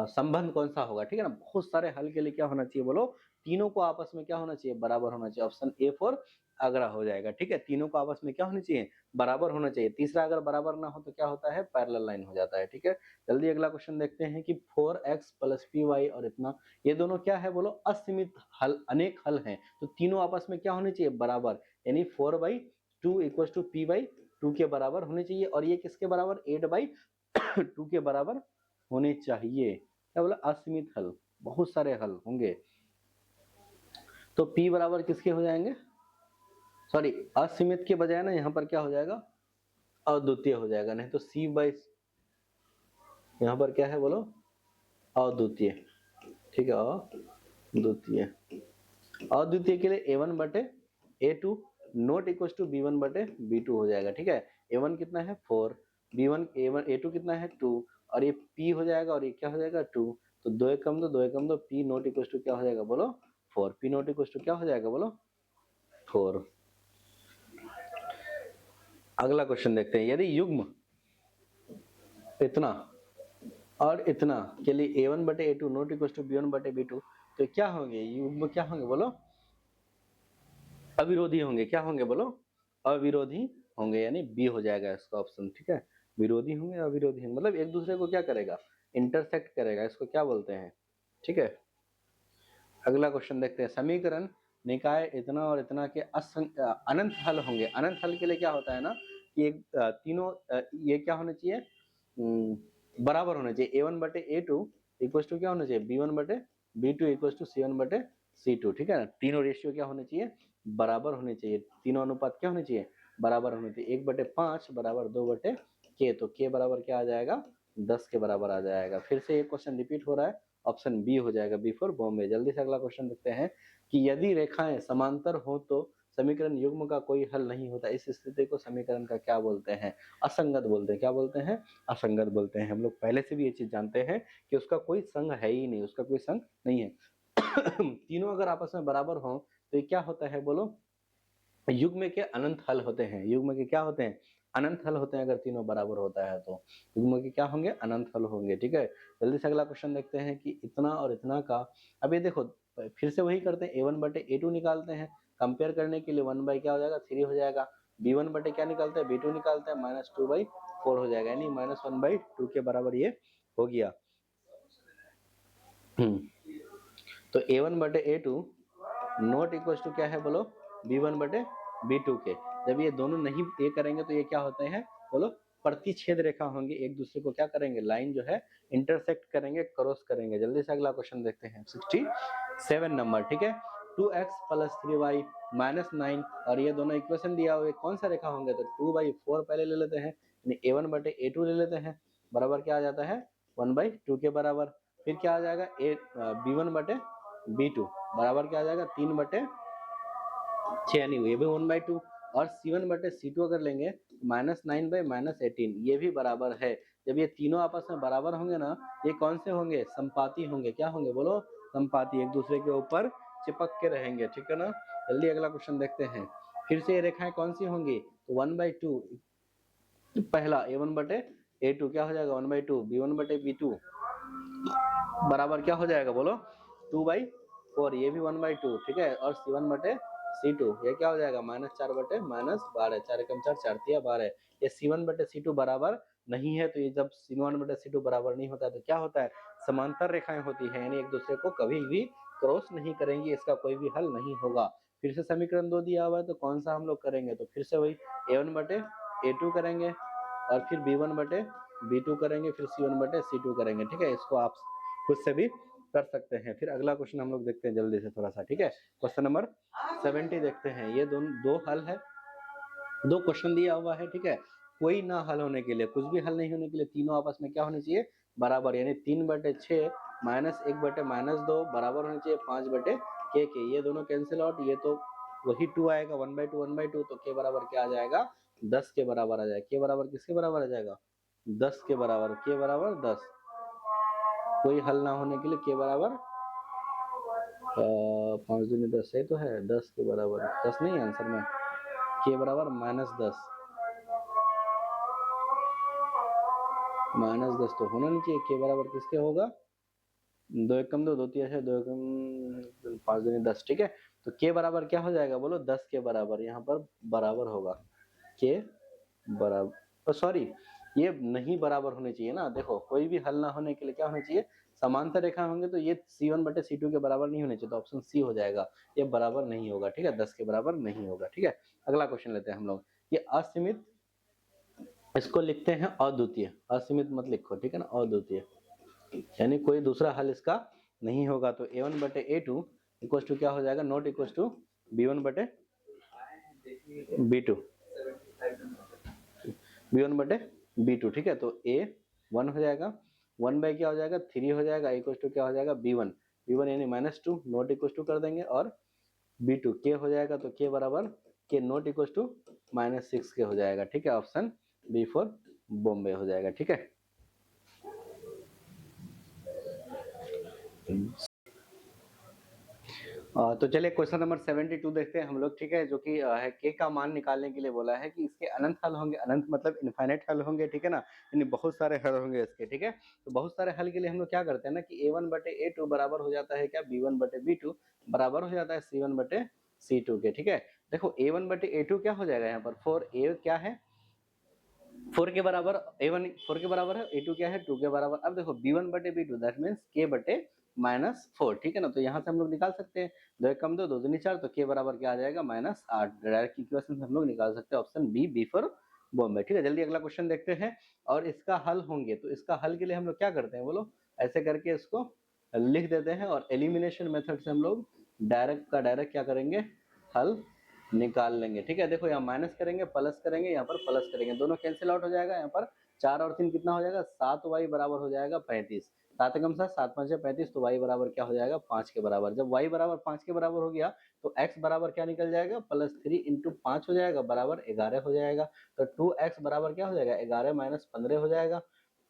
संबंध कौन सा होगा, ठीक है ना। बहुत सारे हल के लिए क्या होना चाहिए बोलो, तीनों को आपस में क्या होना चाहिए, बराबर होना चाहिए। ऑप्शन ए फॉर आगरा हो जाएगा, ठीक है। तीनों को आपस में क्या होना चाहिए, बराबर होना चाहिए। तीसरा अगर बराबर ना हो तो क्या होता है, पैरेलल लाइन हो जाता है, ठीक है। जल्दी अगला क्वेश्चन देखते हैं कि 4x + py और इतना, ये दोनों क्या है बोलो, असीमित हल, अनेक हल हैं, तो तीनों आपस में क्या होने चाहिए, बराबर, यानी 4/2 = p/2 के बराबर होने चाहिए। और ये किसके बराबर, 8/2 के बराबर होने चाहिए। क्या बोला, असीमित हल, बहुत सारे हल होंगे, तो P बराबर किसके हो जाएंगे, सॉरी असीमित के बजाय ना यहाँ पर क्या हो जाएगा, अद्वितीय हो जाएगा, नहीं तो C/, यहाँ पर क्या है बोलो, अद्वितीय, ठीक है, अद्वितीय। अद्वितीय के लिए A1/A2 not equal to B1/B2 हो जाएगा, ठीक है। A1 कितना है 4, B1 A2 कितना है 2, और ये P हो जाएगा, और ये क्या हो जाएगा 2, तो 2 एक कम 2, 2 एक कम 2, P नॉट इक्वल टू क्या हो जाएगा बोलो 4, P नॉट इक्वल टू क्या हो जाएगा बोलो 4। अगला क्वेश्चन देखते हैं, यदि युग्म इतना और इतना के लिए A1/A2 not equal to B1/B2, तो क्या होंगे, युग्म क्या होंगे बोलो, अविरोधी होंगे। क्या होंगे बोलो, अविरोधी होंगे, यानी बी हो जाएगा इसका ऑप्शन, ठीक है। विरोधी होंगे, अविरोधी होंगे, मतलब एक दूसरे को क्या करेगा, इंटरसेक्ट करेगा, इसको क्या बोलते हैं, ठीक है। अगला क्वेश्चन देखते हैं, समीकरण निकाय इतना और इतना के अनंत हल होंगे। अनंत हल के लिए क्या होता है ना कि एक तीनों ये क्या होने चाहिए, बराबर होने चाहिए। A1/A2 इक्वल टू क्या होना चाहिए, B1/B2 इक्वल टू C1/C2, ठीक है ना। तीनों रेशियो क्या होने चाहिए, बराबर होने चाहिए। तीनों अनुपात क्या होने चाहिए, बराबर होने चाहिए। 1/5 बराबर 2/k, तो k बराबर क्या आ जाएगा, 10 के बराबर आ जाएगा। फिर से एक क्वेश्चन रिपीट हो रहा है, ऑप्शन बी हो जाएगा, बी फॉर बॉम्बे। जल्दी से अगला क्वेश्चन देखते हैं कि यदि रेखाएं समांतर हो तो समीकरण युग्म का कोई हल नहीं होता, इस स्थिति को समीकरण का क्या बोलते हैं, असंगत बोलते हैं। क्या बोलते हैं, असंगत बोलते हैं। हम लोग पहले से भी ये चीज जानते हैं कि उसका कोई संग है ही नहीं, उसका कोई संग नहीं है। तीनों अगर आपस में बराबर हो तो ये क्या होता है बोलो, युग्म के अनंत हल होते हैं। युग्म के क्या होते हैं, अनंत हल होते हैं। अगर तीनों बराबर होता है तो युग्म के क्या होंगे, अनंत हल होंगे, ठीक है। जल्दी से अगला क्वेश्चन देखते हैं कि इतना और इतना का, अब ये देखो फिर से वही करते हैं, A1/A2 निकालते हैं, कंपेयर करने के लिए 1 क्या हो जाएगा 3 हो जाएगा। B1 क्या निकालते हैं, B2 निकालते हैं, -2/4 हो जाएगा, यानी -1/2 के बराबर ये हो गया। तो A1/A2 नॉट इक्वल टू क्या है बोलो, B1/B2 के। जब ये दोनों नहीं ये करेंगे तो ये क्या होते हैं बोलो, प्रतिच्छेद रेखा होंगे, एक दूसरे को क्या करेंगे, लाइन जो है इंटरसेक्ट करेंगे, क्रॉस करेंगे। जल्दी से अगला क्वेश्चन देखते हैं, 67 नंबर, ठीक है। 2x + 3y - 9, और ये दोनों इक्वेशन दिया हुआ है, कौन सा रेखा होंगे, तो 2/4 पहले ले लेते हैं, यानी A1/A2 ले लेते हैं, बराबर क्या आ जाता है 1/2 के बराबर। फिर क्या आ जाएगा, B1/B2 बराबर क्या आ जाएगा 3/6, यानी ये भी 1/2, और C1/C2 अगर लेंगे -9/-18, ये भी बराबर है। जब ये तीनों आपस में बराबर होंगे ना, ये कौन से होंगे, संपाती होंगे। क्या होंगे बोलो, संपाती, एक दूसरे के ऊपर चिपक के रहेंगे, ठीक है ना। जल्दी अगला क्वेश्चन देखते हैं, फिर से ये रेखाएं कौन सी होंगी, तो 1/2, पहला A1/A2 क्या हो जाएगा 1/2, B1/B2 बराबर क्या हो जाएगा बोलो 2/4, ये भी 1/2, ठीक है, और C1/C2 C2, ये क्या हो जाएगा -4/-12, 4 एकम 4, 4 तिया 12, ये C1/C2 बराबर नहीं है। तो ये जब C1/C2 बराबर नहीं होता है तो क्या होता है, समांतर रेखाएं होती हैं, यानी एक दूसरे को कभी भी क्रॉस नहीं करेंगी, इसका कोई भी हल नहीं होगा। फिर से समीकरण 2 दिया हुआ है तो कौन सा हम लोग करेंगे, तो फिर से वही A1/A2 करेंगे और फिर B1/B2 करेंगे, फिर C1/C2 करेंगे, ठीक है। इसको आप खुद से भी कर सकते हैं। फिर अगला क्वेश्चन हम लोग देखते हैं जल्दी से थोड़ा सा, ठीक है। क्वेश्चन नंबर 70 देखते हैं। ये दो हल है, दो क्वेश्चन दिया हुआ है, ठीक है। कोई ना हल होने के लिए, कुछ भी हल नहीं होने के लिए तीनों आपस में क्या होने चाहिए, बराबर, यानी 3/6 -1/-2 बराबर होने चाहिए 5/k के। ये दोनों कैंसिल आउट, ये तो वही 2 आएगा 1/2 1/2, तो k बराबर क्या आ जाएगा, 10 के बराबर आ जाएगा। k बराबर किसके बराबर आ जाएगा, 10 के बराबर, k बराबर 10। कोई हल ना होने के लिए k बराबर 5 दूनी 10 है, तो है 10 के बराबर, 10 नहीं आंसर में, k बराबर -10, -10 तो होना नहीं चाहिए। k बराबर किसके होगा, 2 एकम 2, 2 तिया 6, 2 एकम 5 दूनी 10, ठीक है। तो k बराबर क्या हो जाएगा, बोलो 10 के बराबर, यहाँ पर बराबर होगा k बराबर, सॉरी ये नहीं बराबर होने चाहिए ना। देखो कोई भी हल ना होने के लिए क्या होना चाहिए, समांतर रेखा होंगे, तो ये C1/C2 के बराबर नहीं होने चाहिए, तो ऑप्शन सी हो जाएगा, ये बराबर नहीं होगा, ठीक है, 10 के बराबर नहीं होगा, ठीक है। अगला क्वेश्चन लेते हैं हम लोग। ये असीमित, इसको लिखते हैं अद्वितीय, असीमित मत लिखो, ठीक है ना, अद्वितीय यानी कोई दूसरा हल इसका नहीं होगा। तो A1/A2 इक्वल टू क्या हो जाएगा, not equal to B1/B2, B1/B2, ठीक है। तो A1 हो जाएगा, 1 बाई क्या हो जाएगा 3 हो जाएगा, इक्वल टू क्या हो जाएगा B1 यानी -2 नॉट इक्वल टू कर देंगे, और B2 K हो जाएगा, तो K बराबर K नॉट इक्वल टू -6 के हो जाएगा, ठीक है। ऑप्शन बी फॉर बॉम्बे हो जाएगा, ठीक है। तो चलिए क्वेश्चन नंबर 72 देखते हैं हम लोग, ठीक है, जो कि है के का मान निकालने के लिए बोला है कि इसके अनंत हल होंगे, अनंत मतलब इनफाइनाइट हल होंगे, ठीक है ना, यानी बहुत सारे हल होंगे इसके, ठीक है। तो बहुत सारे हल के लिए हम लोग क्या करते हैं ना कि A1/A2 बराबर हो जाता है क्या, B1/B2 बराबर हो जाता है C1/C2 के, ठीक है। देखो A1/A2 क्या हो जाएगा, यहाँ पर 4A क्या है 4 के बराबर, A1 4 के बराबर है, A2 क्या है 2 के बराबर। अब देखो B1/B2 दैट मीन्स K/-4, ठीक है ना। तो यहाँ से हम लोग निकाल सकते हैं, 2 एकम 2, 2 दूनी 4, तो K बराबर क्या आ जाएगा -8। डायरेक्ट इक्वेशन से हम लोग निकाल सकते हैं, ऑप्शन बी फॉर बॉम्बे, ठीक है। जल्दी अगला क्वेश्चन देखते हैं, और इसका हल होंगे, तो इसका हल के लिए हम लोग क्या करते हैं बोलो, ऐसे करके इसको लिख देते हैं, और एलिमिनेशन मेथड से हम लोग डायरेक्ट का डायरेक्ट क्या करेंगे, हल निकाल लेंगे, ठीक है। देखो यहाँ माइनस करेंगे, प्लस करेंगे, यहाँ पर प्लस करेंगे, दोनों कैंसिल आउट हो जाएगा। यहाँ पर 4 और 3 कितना हो जाएगा, 7y बराबर हो जाएगा 35, 7 एकम 7, 7 5 35, तो y बराबर क्या हो जाएगा 5 के बराबर। जब y बराबर 5 के बराबर हो गया तो x बराबर क्या निकल जाएगा, +3 इंटू 5 हो जाएगा, बराबर 11 हो जाएगा। तो 2x बराबर क्या हो जाएगा, 11 - 15 हो जाएगा।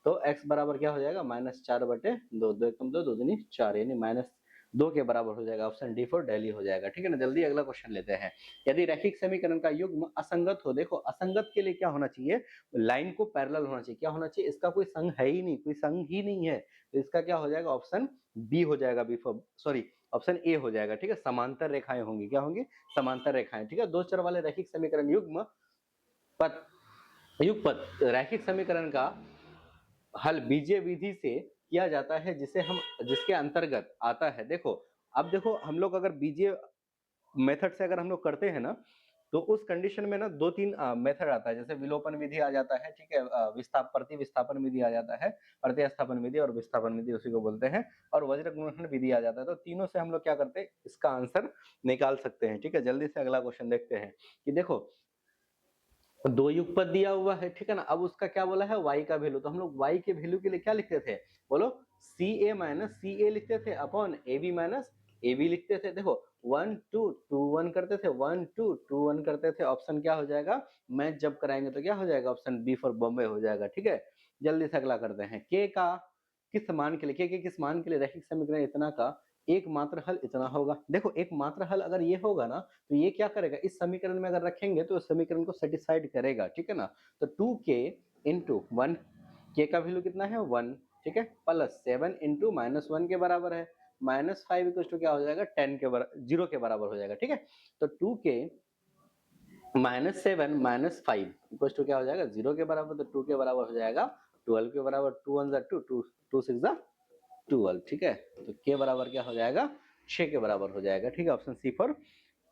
तो x बराबर क्या हो जाएगा -4/2, 2 एकम 2, 2 दूनी 4, यानी -2 के बराबर हो जाएगा, ऑप्शन डी फॉर दिल्ली हो जाएगा, ठीक है ना। जल्दी अगला क्वेश्चन लेते हैं। यदि रैखिक समीकरण का युग्म असंगत हो, देखो असंगत के लिए क्या होना चाहिए, लाइन को पैरेलल होना चाहिए, क्या होना चाहिए, इसका कोई संग है ही नहीं, कोई संग ही नहीं है, तो इसका क्या हो जाएगा, ऑप्शन बी हो जाएगा, B for sorry option A हो जाएगा, ठीक है। समांतर रेखाएं होंगी, क्या होंगी, समांतर रेखाएं, ठीक है। दो चर वाले रैखिक समीकरण युग्मपद रैखिक समीकरण का हल बीजीय विधि से किया जाता है, जिसे हम जिसके अंतर्गत आता है। देखो अब देखो हम लोग अगर बीजीय मेथड से अगर हम लोग करते हैं ना, तो उस कंडीशन में ना 2-3 मेथड आता है, जैसे विलोपन विधि आ जाता है, ठीक है, प्रति विस्थापन विधि आ जाता है, प्रतिस्थापन विधि और विस्थापन विधि उसी को बोलते हैं, और वज्र गुणन विधि आ जाता है। तो तीनों से हम लोग क्या करते हैं, इसका आंसर निकाल सकते हैं, ठीक है। जल्दी से अगला क्वेश्चन देखते हैं कि देखो दो युगपद दिया हुआ है, ठीक है ना। अब उसका क्या बोला है, y का वैल्यू, तो हम लोग y के वैल्यू के लिए क्या लिखते थे, बोलो CA माइनस CA लिखते थे अपॉन AB माइनस AB लिखते थे। देखो 1 2 2 1 करते थे, 1 2 2 1 करते थे, ऑप्शन क्या हो जाएगा, मैच जब कराएंगे तो क्या हो जाएगा, ऑप्शन बी फॉर बॉम्बे हो जाएगा, ठीक है। जल्दी से अगला करते हैं, k का किस मान के लिए, k के किस मान के लिए रैखिक समीकरण इतना का एक मात्र हल इतना होगा। देखो एक मात्र हल अगर ये होगा ना, तो ये क्या करेगा, इस समीकरण में अगर रखेंगे तो इस समीकरण को सेटिस्फाइड करेगा, ठीक है ना। तो 2k इंटू 1, k का वैल्यू कितना है 1, ठीक है, प्लस 7 इंटू -1 के बराबर है, -5 इक्वल टू क्या हो जाएगा 10 के बराबर 0 के बराबर हो जाएगा, ठीक है। तो 2k -7 -5 इक्वल टू क्या हो जाएगा 0 के बराबर, तो 2 के बराबर हो जाएगा 12 के बराबर, 2 1 जा 2, 2 6 जा 12, ठीक है। तो k बराबर क्या हो जाएगा 6 के बराबर हो जाएगा, ठीक है। ऑप्शन सी फॉर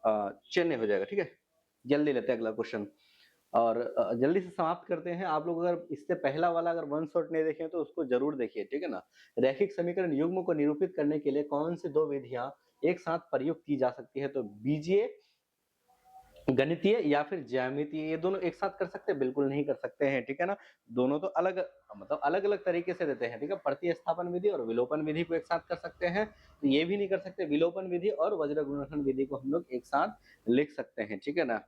चेन्नई हो जाएगा, ठीक है। जल्दी लेते हैं अगला क्वेश्चन और जल्दी से समाप्त करते हैं। आप लोग अगर इससे पहला वाला अगर वन शॉट नहीं देखे तो उसको जरूर देखिए, ठीक है ना। रैखिक समीकरण युग्म को निरूपित करने के लिए कौन सी दो विधियां एक साथ प्रयुक्त की जा सकती है? तो बीजीय, गणितीय या फिर ज्यामितीय, ये दोनों एक साथ कर सकते हैं? बिल्कुल नहीं कर सकते हैं, ठीक है ना। दोनों तो अलग मतलब अलग अलग तरीके से देते हैं, ठीक है। प्रतिस्थापन विधि और विलोपन विधि को एक साथ कर सकते हैं, तो ये भी नहीं कर सकते। विलोपन विधि और वज्र गुणनखंड विधि को हम लोग एक साथ लिख सकते हैं, ठीक है ना।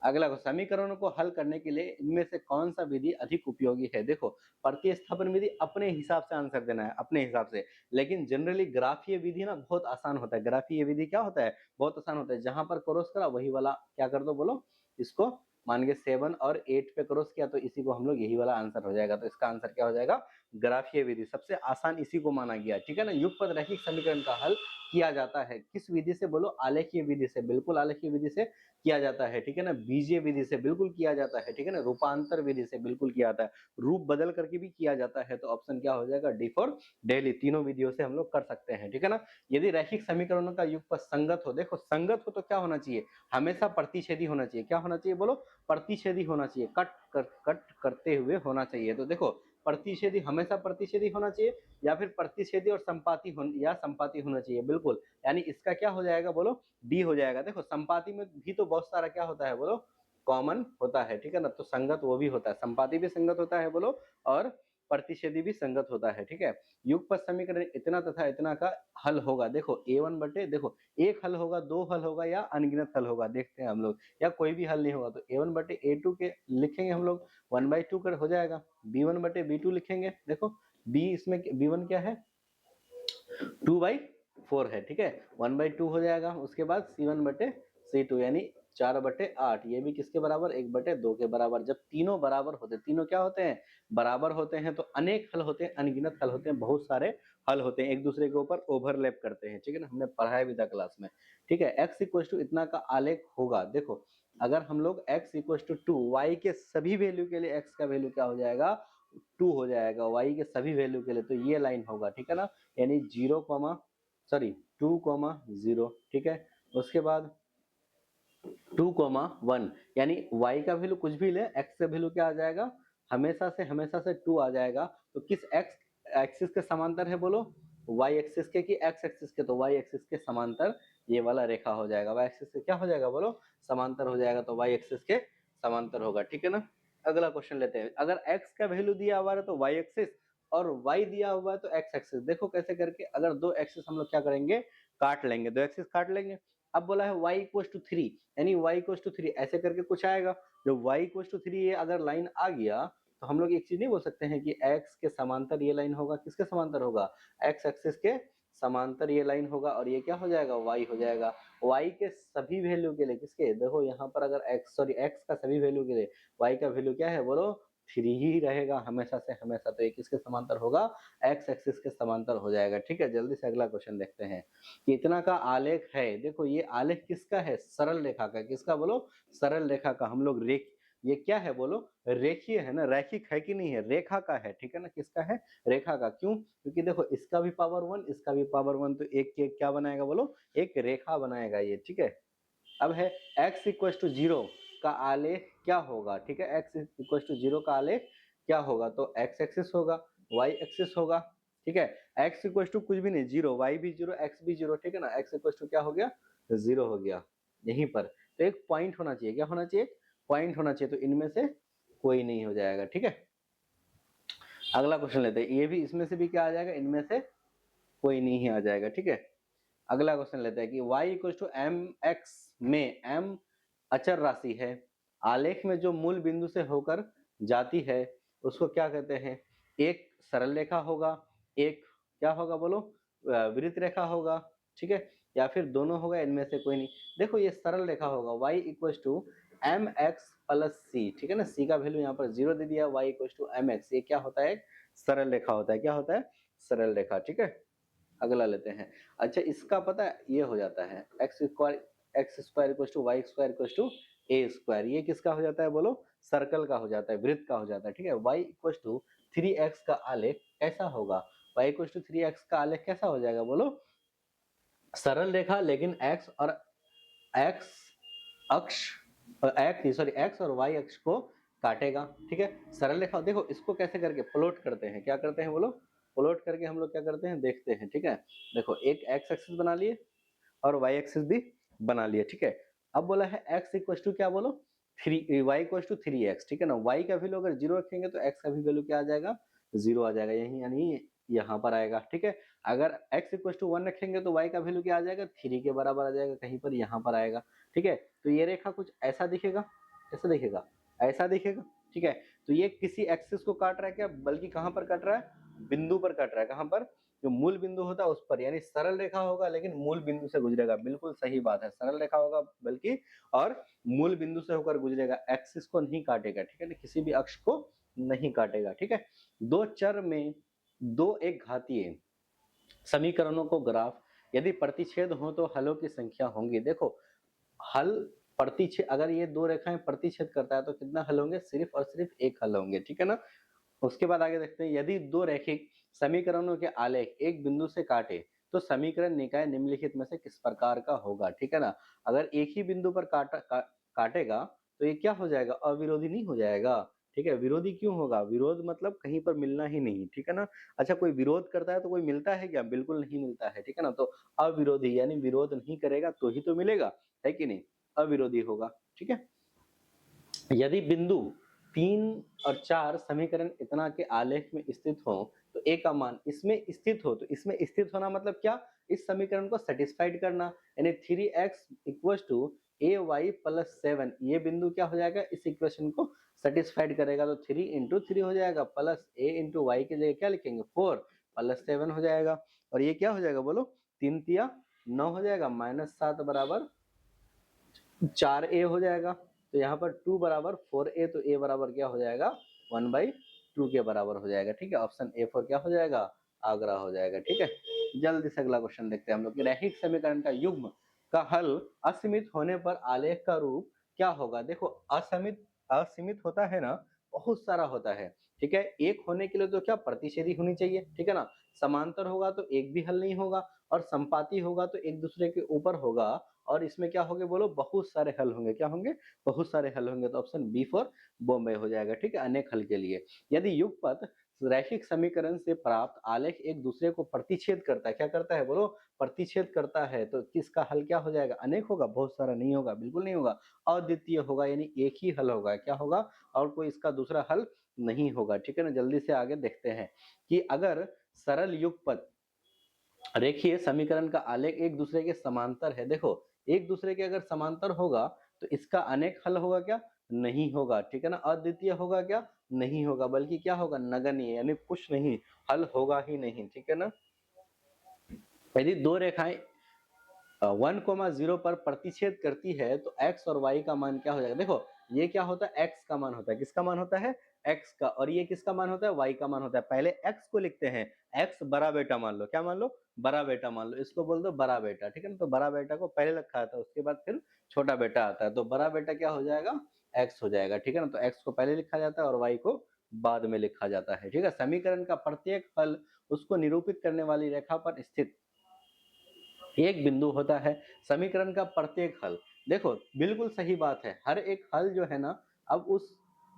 अगला को समीकरणों को हल करने के लिए इनमें से कौन सा विधि अधिक उपयोगी है? देखो, प्रतिस्थापन विधि अपने हिसाब से आंसर देना है, अपने हिसाब से। लेकिन जनरली ग्राफीय विधि ना बहुत आसान होता है। ग्राफीय विधि क्या होता है? बहुत आसान होता है। जहां पर क्रॉस करा वही वाला क्या कर दो, बोलो इसको। मान के 7 और 8 पे क्रॉस किया तो इसी को हम लोग यही वाला आंसर हो जाएगा। तो इसका आंसर क्या हो जाएगा? ग्राफीय विधि सबसे आसान इसी को माना गया, ठीक है ना। युगपत रैखिक समीकरण का हल किया जाता है किस विधि से? बोलो आलेखीय विधि से। बिल्कुल आलेखीय विधि से किया जाता है, ठीक है ना। बीजीय विधि से बिल्कुल किया जाता है, ठीक है ना। रूपांतर विधि से बिल्कुल किया जाता है, रूप बदल करके भी किया जाता है। तो ऑप्शन क्या हो जाएगा? D for Delhi. तीनों विधियों से हम लोग कर सकते हैं, ठीक है ना। यदि रैखिक समीकरणों का युगपत संगत हो, देखो संगत हो तो क्या होना चाहिए? हमेशा प्रतिच्छेदी होना चाहिए। क्या होना चाहिए? बोलो प्रतिच्छेदी होना चाहिए। कट करते हुए होना चाहिए। तो देखो प्रतिच्छेदी हमेशा प्रतिच्छेदी होना चाहिए या फिर प्रतिच्छेदी और संपाती होना चाहिए, बिल्कुल। यानी इसका क्या हो जाएगा? बोलो डी हो जाएगा। देखो संपाती में भी तो बहुत सारा क्या होता है? बोलो कॉमन होता है, ठीक है ना। तो संगत वो भी होता है, संपाती भी संगत होता है, बोलो, और प्रतिच्छेदी भी संगत होता है, ठीक है। युगपत समीकरण इतना तथा इतना का हल होगा। देखो a1 बटे, देखो एक हल होगा, दो हल होगा या अनगिनत हल होगा, देखते हैं हम लोग। या कोई भी हल नहीं होगा तो a1 बटे a2 के लिखेंगे हम लोग, 1/2 कर हो जाएगा। b1 बटे b2 लिखेंगे। देखो b इसमें b1 क्या है? 2/4 है, ठीक है। 1/2 हो जाएगा। उसके बाद C1 बटे C2 यानी 4/8। ये भी किसके बराबर? 1/2 के बराबर। जब तीनों बराबर होते, तीनों क्या होते हैं? बराबर होते हैं। तो अनेक हल होते हैं, अनगिनत हल होते हैं, बहुत सारे हल होते हैं, एक दूसरे के ऊपर ओवरलैप करते हैं, ठीक है ना। हमने पढ़ाया भी था क्लास में, ठीक है। x इक्वल टू इतना का आलेख होगा। देखो अगर हम लोग x इक्वल टू 2, y के सभी वैल्यू के लिए x का वैल्यू क्या हो जाएगा? 2 हो जाएगा। y के सभी वैल्यू के लिए तो ये लाइन होगा, ठीक है ना। यानी 2,0, ठीक है। उसके बाद 2,1 यानी y का वैल्यू कुछ भी ले, x का वैल्यू क्या आ जाएगा? हमेशा से 2 आ जाएगा। तो किस x एक्सिस के समांतर है? बोलो y एक्सिस के कि x एक्सिस के? तो y एक्सिस के समांतर ये वाला रेखा हो जाएगा। y एक्सिस के क्या हो जाएगा? बोलो समांतर हो जाएगा। तो y एक्सिस के समांतर होगा, ठीक है ना। अगला क्वेश्चन लेते हैं। अगर x का वैल्यू दिया हुआ है तो y एक्सिस और y दिया हुआ है तो x एक्सिस। देखो कैसे करके, अगर दो एक्सिस हम लोग क्या करेंगे? काट लेंगे, दो एक्सिस काट लेंगे। अब बोला है y इक्वल टू 3 यानी y इक्वल टू 3 ऐसे करके कुछ आएगा। जब y इक्वल टू 3 ये अगर लाइन आ गया तो हम लोग एक चीज नहीं बोल सकते हैं कि x के समांतर ये लाइन होगा। किसके समांतर होगा? x एक्सिस के समांतर ये लाइन होगा और ये क्या हो जाएगा? y हो जाएगा। y के सभी वैल्यू के लिए किसके? देखो यहाँ पर अगर x का सभी वैल्यू के लिए y का वैल्यू क्या है? बोलो 3 ही रहेगा हमेशा से हमेशा। तो ये किसके समांतर होगा? x एक्सिस के समांतर हो जाएगा, ठीक है। जल्दी से अगला क्वेश्चन देखते हैं। कितना का आलेख है? देखो ये आलेख किसका है? सरल रेखा का। किसका? बोलो सरल रेखा का। हम लोग ये क्या है? बोलो रेखीय है ना, रैखिक है कि नहीं है? रेखा का है, ठीक है ना। किसका है? रेखा का। क्यों? क्योंकि देखो इसका भी पावर 1, इसका भी पावर 1, तो एक के क्या बनाएगा? बोलो एक रेखा बनाएगा ये, ठीक है। अब है x इक्वल टू 0 का आलेख क्या होगा? ठीक है, x इक्वल टू 0 का आलेख क्या होगा? तो x एक्सिस होगा, y एक्सिस होगा, ठीक है। x इक्वल टू कुछ भी नहीं, 0, y भी 0, x भी 0, ठीक है ना। x इक्वल टू क्या हो गया? 0 हो गया यहीं पर। तो एक पॉइंट होना चाहिए। क्या होना चाहिए? पॉइंट होना चाहिए। तो इनमें से कोई नहीं हो जाएगा, ठीक है। अगला क्वेश्चन लेते हैं। ये भी इसमें से भी क्या आ जाएगा? इनमें से कोई नहीं आ जाएगा, ठीक है। अगला क्वेश्चन लेते हैं कि y equal to M X में m अचर राशि है। आलेख में जो मूल बिंदु से होकर जाती है उसको क्या कहते हैं? एक सरल रेखा होगा, एक क्या होगा? बोलो वृत्त रेखा होगा, ठीक है, या फिर दोनों होगा। इनमें से कोई नहीं। देखो ये सरल रेखा होगा। y equal to M x plus c, ठीक है ना। c का वैल्यू यहाँ पर 0 दे दिया। y equal to M X, ये क्या होता है? सरल रेखा होता है। क्या होता है? सरल रेखा, ठीक है। अगला लेते हैं। अच्छा इसका पता है ये हो जाता है X square equal to Y square equal to A square, ये किसका हो जाता है बोलो, सर्कल का हो जाता है, वृत्त का हो जाता है, ठीक है। वाई इक्वल टू 3x का आलेख कैसा होगा, वाई इक्वल टू 3x का आलेख कैसा हो जाएगा बोलो, सरल रेखा लेकिन x और x अक्ष एक्स और वाई अक्ष को काटेगा, ठीक है। सरल रेखा देखो इसको कैसे करके प्लॉट करते हैं, क्या करते हैं बोलो, प्लॉट करके हम लोग क्या करते हैं देखते हैं, ठीक है। देखो एक एक्स एक्सिस बना लिए और वाई एक्सिस भी बना लिए, ठीक है। अब बोला है x इक्वल टू क्या बोलो, वाई इक्वल टू 3x, ठीक है ना। y का वैल्यू अगर 0 रखेंगे तो x का भी वैल्यू क्या आ जाएगा, 0 आ जाएगा, यही यानी यहाँ पर आएगा, ठीक है। अगर x इक्वल टू 1 रखेंगे तो y का वैल्यू क्या आ जाएगा, 3 के बराबर आ जाएगा, कहीं पर यहाँ पर आएगा, ठीक है। तो ये रेखा कुछ ऐसा दिखेगा, कैसा दिखेगा, ऐसा दिखेगा, ठीक है। तो ये किसी एक्सिस को काट रहा है क्या, बल्कि कहाँ पर काट रहा है, बिंदु पर काट रहा है, कहाँ पर, जो मूल बिंदु होता है उस पर, यानी सरल रेखा होगा लेकिन मूल बिंदु से गुजरेगा, बिल्कुल सही बात है, सरल रेखा होगा बल्कि और मूल बिंदु से होकर गुजरेगा, एक्सिस को नहीं काटेगा, ठीक है, किसी भी अक्ष को नहीं काटेगा, ठीक है। दो चर में दो एक घातीय समीकरणों को ग्राफ यदि प्रतिच्छेद हो तो हलों की संख्या होंगी। देखो हल प्रतिच्छेद, अगर ये दो रेखाएं प्रतिच्छेद करता है तो कितना हल होंगे, सिर्फ और सिर्फ एक हल होंगे, ठीक है ना। उसके बाद आगे देखते हैं, यदि दो रैखिक समीकरणों के आलेख एक बिंदु से काटे तो समीकरण निकाय निम्नलिखित में से किस प्रकार का होगा, ठीक है ना। अगर एक ही बिंदु पर काटेगा तो ये क्या हो जाएगा, अविरोधी नहीं हो जाएगा, ठीक है। विरोधी क्यों होगा, विरोध मतलब कहीं पर मिलना ही नहीं, ठीक है ना। अच्छा कोई विरोध करता है तो कोई मिलता है क्या, बिल्कुल नहीं मिलता है, ठीक है ना। तो अविरोधी यानी विरोध नहीं करेगा तो ही तो मिलेगा, है कि नहीं, अविरोधी होगा, ठीक है। यदि बिंदु 3 और 4 समीकरण इतना के आलेख में स्थित हो तो ए का मान इसमें स्थित हो, तो इसमें स्थित होना मतलब क्या, इस समीकरण को सेटिस्फाइड करना, यानी 3x equal to A Y plus 7, ये बिंदु क्या हो जाएगा, इस इक्वेशन को सेटिस्फाइड करेगा, तो 3 इंटू 3 हो जाएगा, प्लस ए इंटू वाई की जगह क्या लिखेंगे 4 प्लस 7 हो जाएगा, और ये क्या हो जाएगा बोलो, 3 तिया 9 हो जाएगा, -7 बराबर 4a हो जाएगा, तो यहाँ पर 2 बराबर 4a, तो a बराबर क्या हो जाएगा 1/2 के बराबर हो जाएगा, ठीक है। ऑप्शन A4 क्या हो जाएगा, आगरा हो जाएगा, ठीक है। जल्दी से अगला क्वेश्चन देखते हैं हम लोग, रैखिक समीकरण का युग्म का हल असीमित होने पर आलेख का रूप क्या होगा। देखो असीमित असीमित होता है ना, बहुत सारा होता है, ठीक है। एक होने के लिए तो क्या प्रतिच्छेदी होनी चाहिए, ठीक है ना। समांतर होगा तो एक भी हल नहीं होगा, और संपाती होगा तो एक दूसरे के ऊपर होगा, और इसमें क्या होंगे बोलो, बहुत सारे हल होंगे, क्या होंगे, बहुत सारे हल होंगे, तो ऑप्शन बी फॉर बॉम्बे हो जाएगा, ठीक है, अनेक हल के लिए। यदि युगपथ रैखिक समीकरण से प्राप्त आलेख एक दूसरे को प्रतिच्छेद करता है, क्या करता है बोलो, प्रतिच्छेद करता है, तो किसका हल क्या हो जाएगा, अनेक होगा, बहुत सारा नहीं होगा, बिल्कुल नहीं होगा, अद्वितीय होगा, यानी एक ही हल होगा, क्या होगा, और कोई इसका दूसरा हल नहीं होगा, ठीक है ना। जल्दी से आगे देखते हैं कि अगर सरल युगपथ रेखीय समीकरण का आलेख एक दूसरे के समांतर है, देखो एक दूसरे के अगर समांतर होगा तो इसका अनेक हल होगा क्या, नहीं होगा, ठीक है ना। अद्वितीय होगा क्या, नहीं होगा, बल्कि क्या होगा, नगण्य, यानी कुछ नहीं, हल होगा ही नहीं, ठीक है ना। यदि दो रेखाएं 1,0 पर प्रतिच्छेद करती है तो x और y का मान क्या हो जाएगा, देखो ये क्या होता है, x का मान होता है, किसका मान होता है, x का, और ये किसका मान होता है, y का मान होता है। पहले x को लिखते हैं, x बड़ा बेटा मान लो, क्या मान लो, बड़ा बेटा मान लो, इसको बोल दो बड़ा बेटा, ठीक है ना। तो बड़ा बेटा को पहले रखा था, उसके बाद फिर छोटा बेटा आता है, तो बड़ा बेटा क्या हो जाएगा, x हो जाएगा, ठीक है ना। तो x को पहले लिखा जाता है और y को बाद में लिखा जाता है, ठीक है। समीकरण का प्रत्येक हल उसको निरूपित करने वाली रेखा पर स्थित एक बिंदु होता है, समीकरण का प्रत्येक हल, देखो बिल्कुल सही बात है, हर एक हल जो है ना, अब उस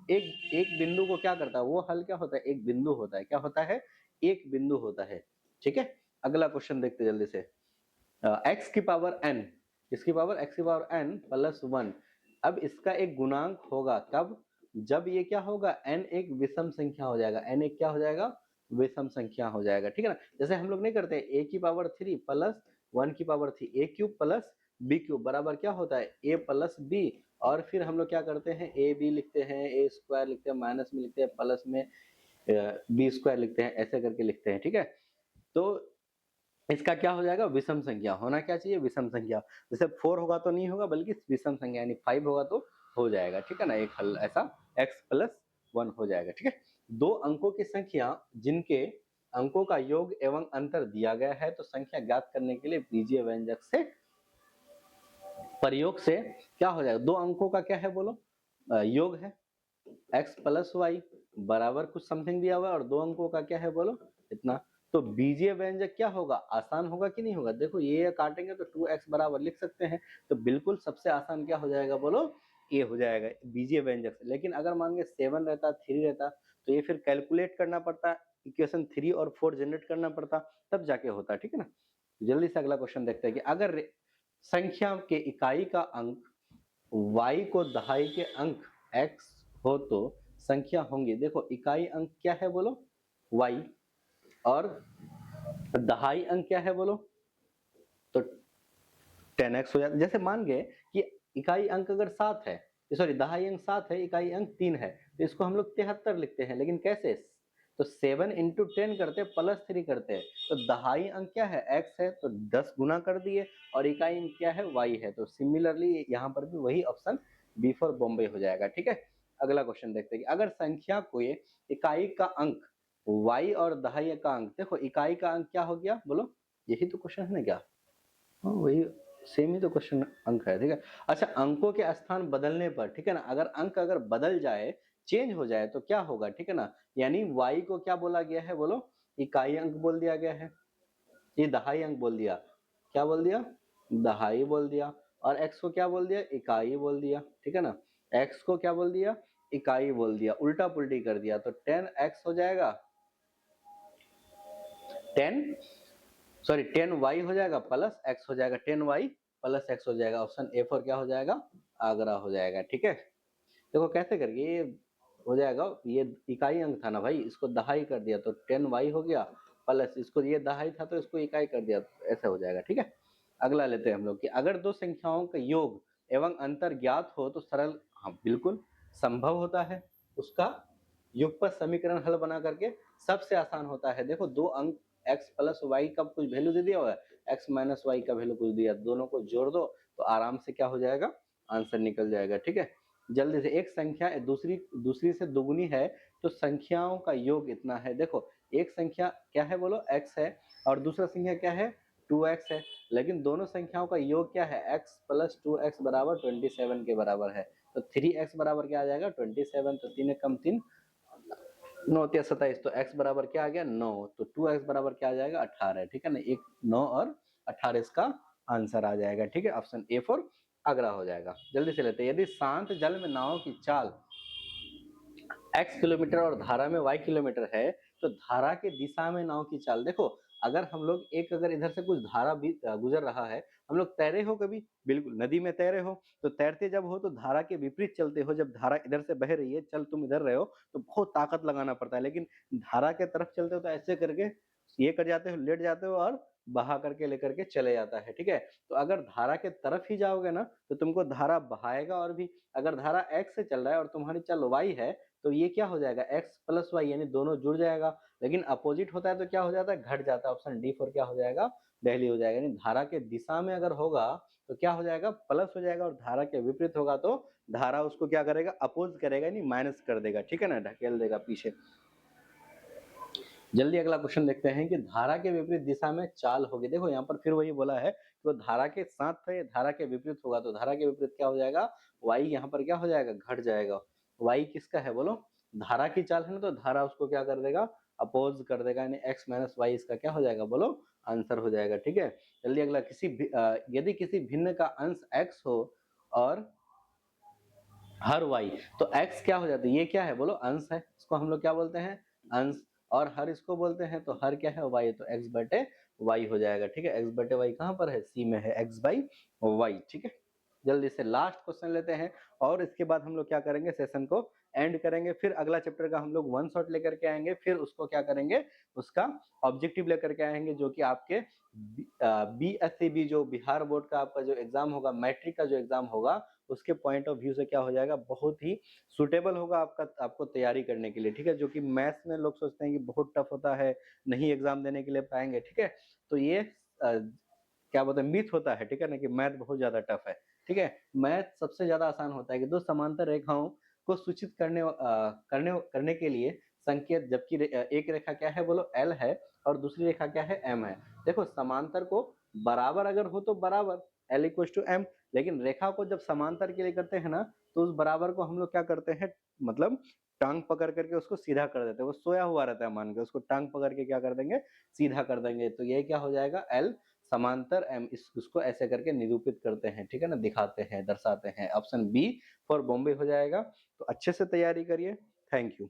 एक एक बिंदु को क्या करता है, वो हल क्या होता है, एक बिंदु होता है, क्या होता है, एक बिंदु होता है, ठीक है। अगला क्वेश्चन देखते जल्दी से, x की पावर n, इसकी पावर x की पावर n प्लस 1, अब इसका एक गुणांक होगा कब, जब ये क्या होगा, n एक विषम संख्या हो जाएगा, n एक क्या हो जाएगा, विषम संख्या हो जाएगा, ठीक है ना। जैसे हम लोग नहीं करते a की पावर 3 प्लस 1 की power 3, a cube plus b cube बराबर क्या होता है, a प्लस b, और फिर हम लोग क्या करते हैं, a b लिखते हैं, a स्क्वायर लिखते हैं, माइनस में लिखते हैं, प्लस में b स्क्वायर लिखते हैं, ऐसे करके लिखते हैं, ठीक है। तो इसका क्या हो जाएगा, विषम संख्या होना क्या चाहिए, विषम संख्या, जैसे 4 होगा तो नहीं होगा, बल्कि विषम संख्या यानी 5 होगा तो हो जाएगा, ठीक है ना। एक हल ऐसा x प्लस 1 हो जाएगा, ठीक है। दो अंकों की संख्या जिनके अंकों का योग एवं अंतर दिया गया है तो संख्या ज्ञात करने के लिए बीजीय व्यंजक से प्रयोग से क्या हो जाएगा, दो अंकों का क्या है बोलो, योग है, x प्लस वाई बराबर कुछ समथिंग दिया हुआ है और दो अंकों का क्या है बोलो, इतना। तो बीजीय व्यंजक क्या होगा, आसान होगा कि नहीं होगा, देखो ये काटेंगे तो 2x बराबर लिख सकते हैं, तो बिल्कुल सबसे आसान क्या हो जाएगा बोलो, ये हो जाएगा बीजीय व्यंजक से। लेकिन अगर मान के 7 रहता 3 रहता तो ये फिर कैलकुलेट करना पड़ता, इक्वेशन 3 और 4 जनरेट करना पड़ता, तब जाके होता, ठीक है ना। जल्दी से अगला क्वेश्चन देखते हैं कि अगर संख्या के इकाई का अंक y को दहाई के अंक x हो तो संख्या होंगी, देखो इकाई अंक क्या है बोलो y और दहाई अंक क्या है बोलो, तो 10x हो जाता। जैसे मान गए कि इकाई अंक अगर 7 है, सॉरी दहाई अंक 7 है, इकाई अंक 3 है, तो इसको हम लोग 73 लिखते हैं, लेकिन कैसे, तो 7 इंटू 10 करते प्लस 3 करते हैं, तो दहाई अंक क्या है x है, तो 10 गुना कर दिए, और इकाई अंक क्या है y है, तो सिमिलरली यहाँ पर भी वही ऑप्शन बी फॉर बॉम्बे हो जाएगा, ठीक है। अगला क्वेश्चन देखते हैं कि अगर संख्या को इकाई का अंक y और दहाई का अंक, देखो इकाई का अंक क्या हो गया बोलो, यही तो क्वेश्चन है ना क्या, हाँ वही सेम ही तो क्वेश्चन अंक है, ठीक है। अच्छा अंकों के स्थान बदलने पर, ठीक है ना, अगर अंक अगर बदल जाए, चेंज हो जाए तो क्या होगा, ठीक है ना, यानी y को क्या बोला गया है बोलो, इकाई अंक बोल दिया गया है, ये दहाई अंक बोल दिया, क्या बोल दिया, दहाई बोल दिया, और x को क्या बोल दिया, इकाई बोल दिया, ठीक है ना, x को क्या बोल दिया, इकाई बोल दिया, उल्टा पुल्टी कर दिया, तो 10x हो जाएगा, 10y हो जाएगा प्लस x हो जाएगा, 10y प्लस x हो जाएगा, ऑप्शन ए फॉर क्या हो जाएगा, आगरा हो जाएगा, ठीक है। देखो कैसे करके ये हो जाएगा, ये इकाई अंक था ना भाई, इसको दहाई कर दिया तो 10y हो गया, प्लस इसको ये दहाई था तो इसको इकाई कर दिया, तो ऐसा हो जाएगा, ठीक है। अगला लेते हैं हम लोग कि अगर दो संख्याओं का योग एवं अंतर ज्ञात हो तो सरल, हाँ बिल्कुल संभव होता है, उसका युगपत समीकरण हल बना करके सबसे आसान होता है। देखो दो अंक x प्लस वाई का कुछ वैल्यू दे दिया हुआ है, x माइनस वाई का वैल्यू कुछ दिया, दोनों को जोड़ दो तो आराम से क्या हो जाएगा, आंसर निकल जाएगा, ठीक है। जल्दी से, एक संख्या दूसरी से दुगुनी है तो संख्याओं का योग इतना है, देखो एक संख्या क्या है बोलो x है और दूसरा संख्या क्या है 2x है, लेकिन दोनों संख्याओं का योग क्या है x प्लस 2x बराबर 27 के बराबर है, तो 3x बराबर क्या आ जाएगा 27, तो 3 कम 3 9 3 27, तो x बराबर क्या आ गया 9, तो 2x बराबर क्या आ जाएगा 18, ठीक है ना, एक 9 और 18 इसका आंसर आ जाएगा, ठीक है, ऑप्शन ए फॉर आगरा हो जाएगा। जल्दी से लेते हैं, यदि शांत जल में नाव की चाल x किलोमीटर और धारा में y किलोमीटर है तो धारा के दिशा में नाव की चाल, देखो अगर हम लोग एक अगर इधर से कुछ धारा भी गुजर रहा है, हम लोग तैरे हो कभी, बिल्कुल नदी में तैरे हो, तो तैरते जब हो तो धारा के विपरीत चलते हो, जब धारा इधर से बह रही है, चल तुम इधर रहे हो तो बहुत ताकत लगाना पड़ता है, लेकिन धारा के तरफ चलते हो तो ऐसे करके ये कर जाते हो, लेट जाते हो और बहा करके लेकर के चले जाता है, ठीक है। तो अगर धारा के तरफ ही जाओगे ना तो तुमको धारा बहाएगा, और भी अगर धारा x से चल रहा है और तुम्हारी चल y है तो ये क्या हो जाएगा x प्लस वाई, यानी दोनों जुड़ जाएगा, लेकिन अपोजिट होता है तो क्या हो जाता है, घट जाता है, ऑप्शन डी फॉर क्या हो जाएगा, दिल्ली हो जाएगा, यानी धारा के दिशा में अगर होगा तो क्या हो जाएगा, प्लस हो जाएगा, और धारा के विपरीत होगा तो धारा उसको क्या करेगा, अपोज करेगा, यानी माइनस कर देगा, ठीक है ना, ढकेल देगा पीछे। जल्दी अगला क्वेश्चन देखते हैं कि धारा के विपरीत दिशा में चाल होगी, देखो यहाँ पर फिर वही बोला है कि वो धारा के साथ है, धारा के विपरीत होगा, तो धारा के विपरीत क्या हो जाएगा, y यहाँ पर क्या हो जाएगा, घट जाएगा, y किसका है बोलो, धारा की चाल है ना, तो धारा उसको क्या कर देगा, अपोज कर देगा, यानी x माइनस वाई इसका क्या हो जाएगा बोलो, आंसर हो जाएगा, ठीक है। जल्दी अगला, यदि किसी भिन्न का अंश x हो और हर y, तो x क्या हो जाता है, ये क्या है बोलो, अंश है, इसको हम लोग क्या बोलते हैं, अंश, और हर इसको बोलते हैं, तो हर क्या है y, तो x बटे y हो जाएगा, ठीक है, x बटे y कहाँ पर है, c में है, x बाई y, ठीक है। जल्दी से लास्ट क्वेश्चन लेते हैं और इसके बाद हम लोग क्या करेंगे, सेशन को एंड करेंगे, फिर अगला चैप्टर का हम लोग वन शॉट लेकर के आएंगे, फिर उसको क्या करेंगे, उसका ऑब्जेक्टिव लेकर के आएंगे, जो कि आपके BSCB जो बिहार बोर्ड का आपका जो एग्जाम होगा, मैट्रिक का जो एग्जाम होगा, उसके पॉइंट ऑफ व्यू से क्या हो जाएगा, बहुत ही सुटेबल होगा आपका, आपको तैयारी करने के लिए, ठीक है, जो कि मैथ्स में लोग सोचते हैं कि बहुत टफ होता है, नहीं एग्जाम देने के लिए पाएंगे, ठीक है, तो ये क्या बोलते हैं, मिथ होता है, ठीक है ना, कि मैथ बहुत ज्यादा टफ है, ठीक है, मैथ सबसे ज्यादा आसान होता है कि दो समांतर रेखाओं को सूचित करने के लिए संकेत, जबकि एक रेखा क्या है बोलो एल है और दूसरी रेखा क्या है एम है। देखो समांतर को बराबर अगर हो तो बराबर एल इक्वल टू एम, लेकिन रेखा को जब समांतर के लिए करते हैं ना तो उस बराबर को हम लोग क्या करते हैं, मतलब टांग पकड़ करके उसको सीधा कर देते हैं। वो सोया हुआ रहता है मान के, उसको टांग पकड़ के क्या कर देंगे, सीधा कर देंगे। तो ये क्या हो जाएगा, एल समांतर एम, उसको ऐसे करके निरूपित करते हैं, ठीक है ना, दिखाते हैं, दर्शाते हैं। ऑप्शन बी फॉर बॉम्बे हो जाएगा। तो अच्छे से तैयारी करिए। Thank you.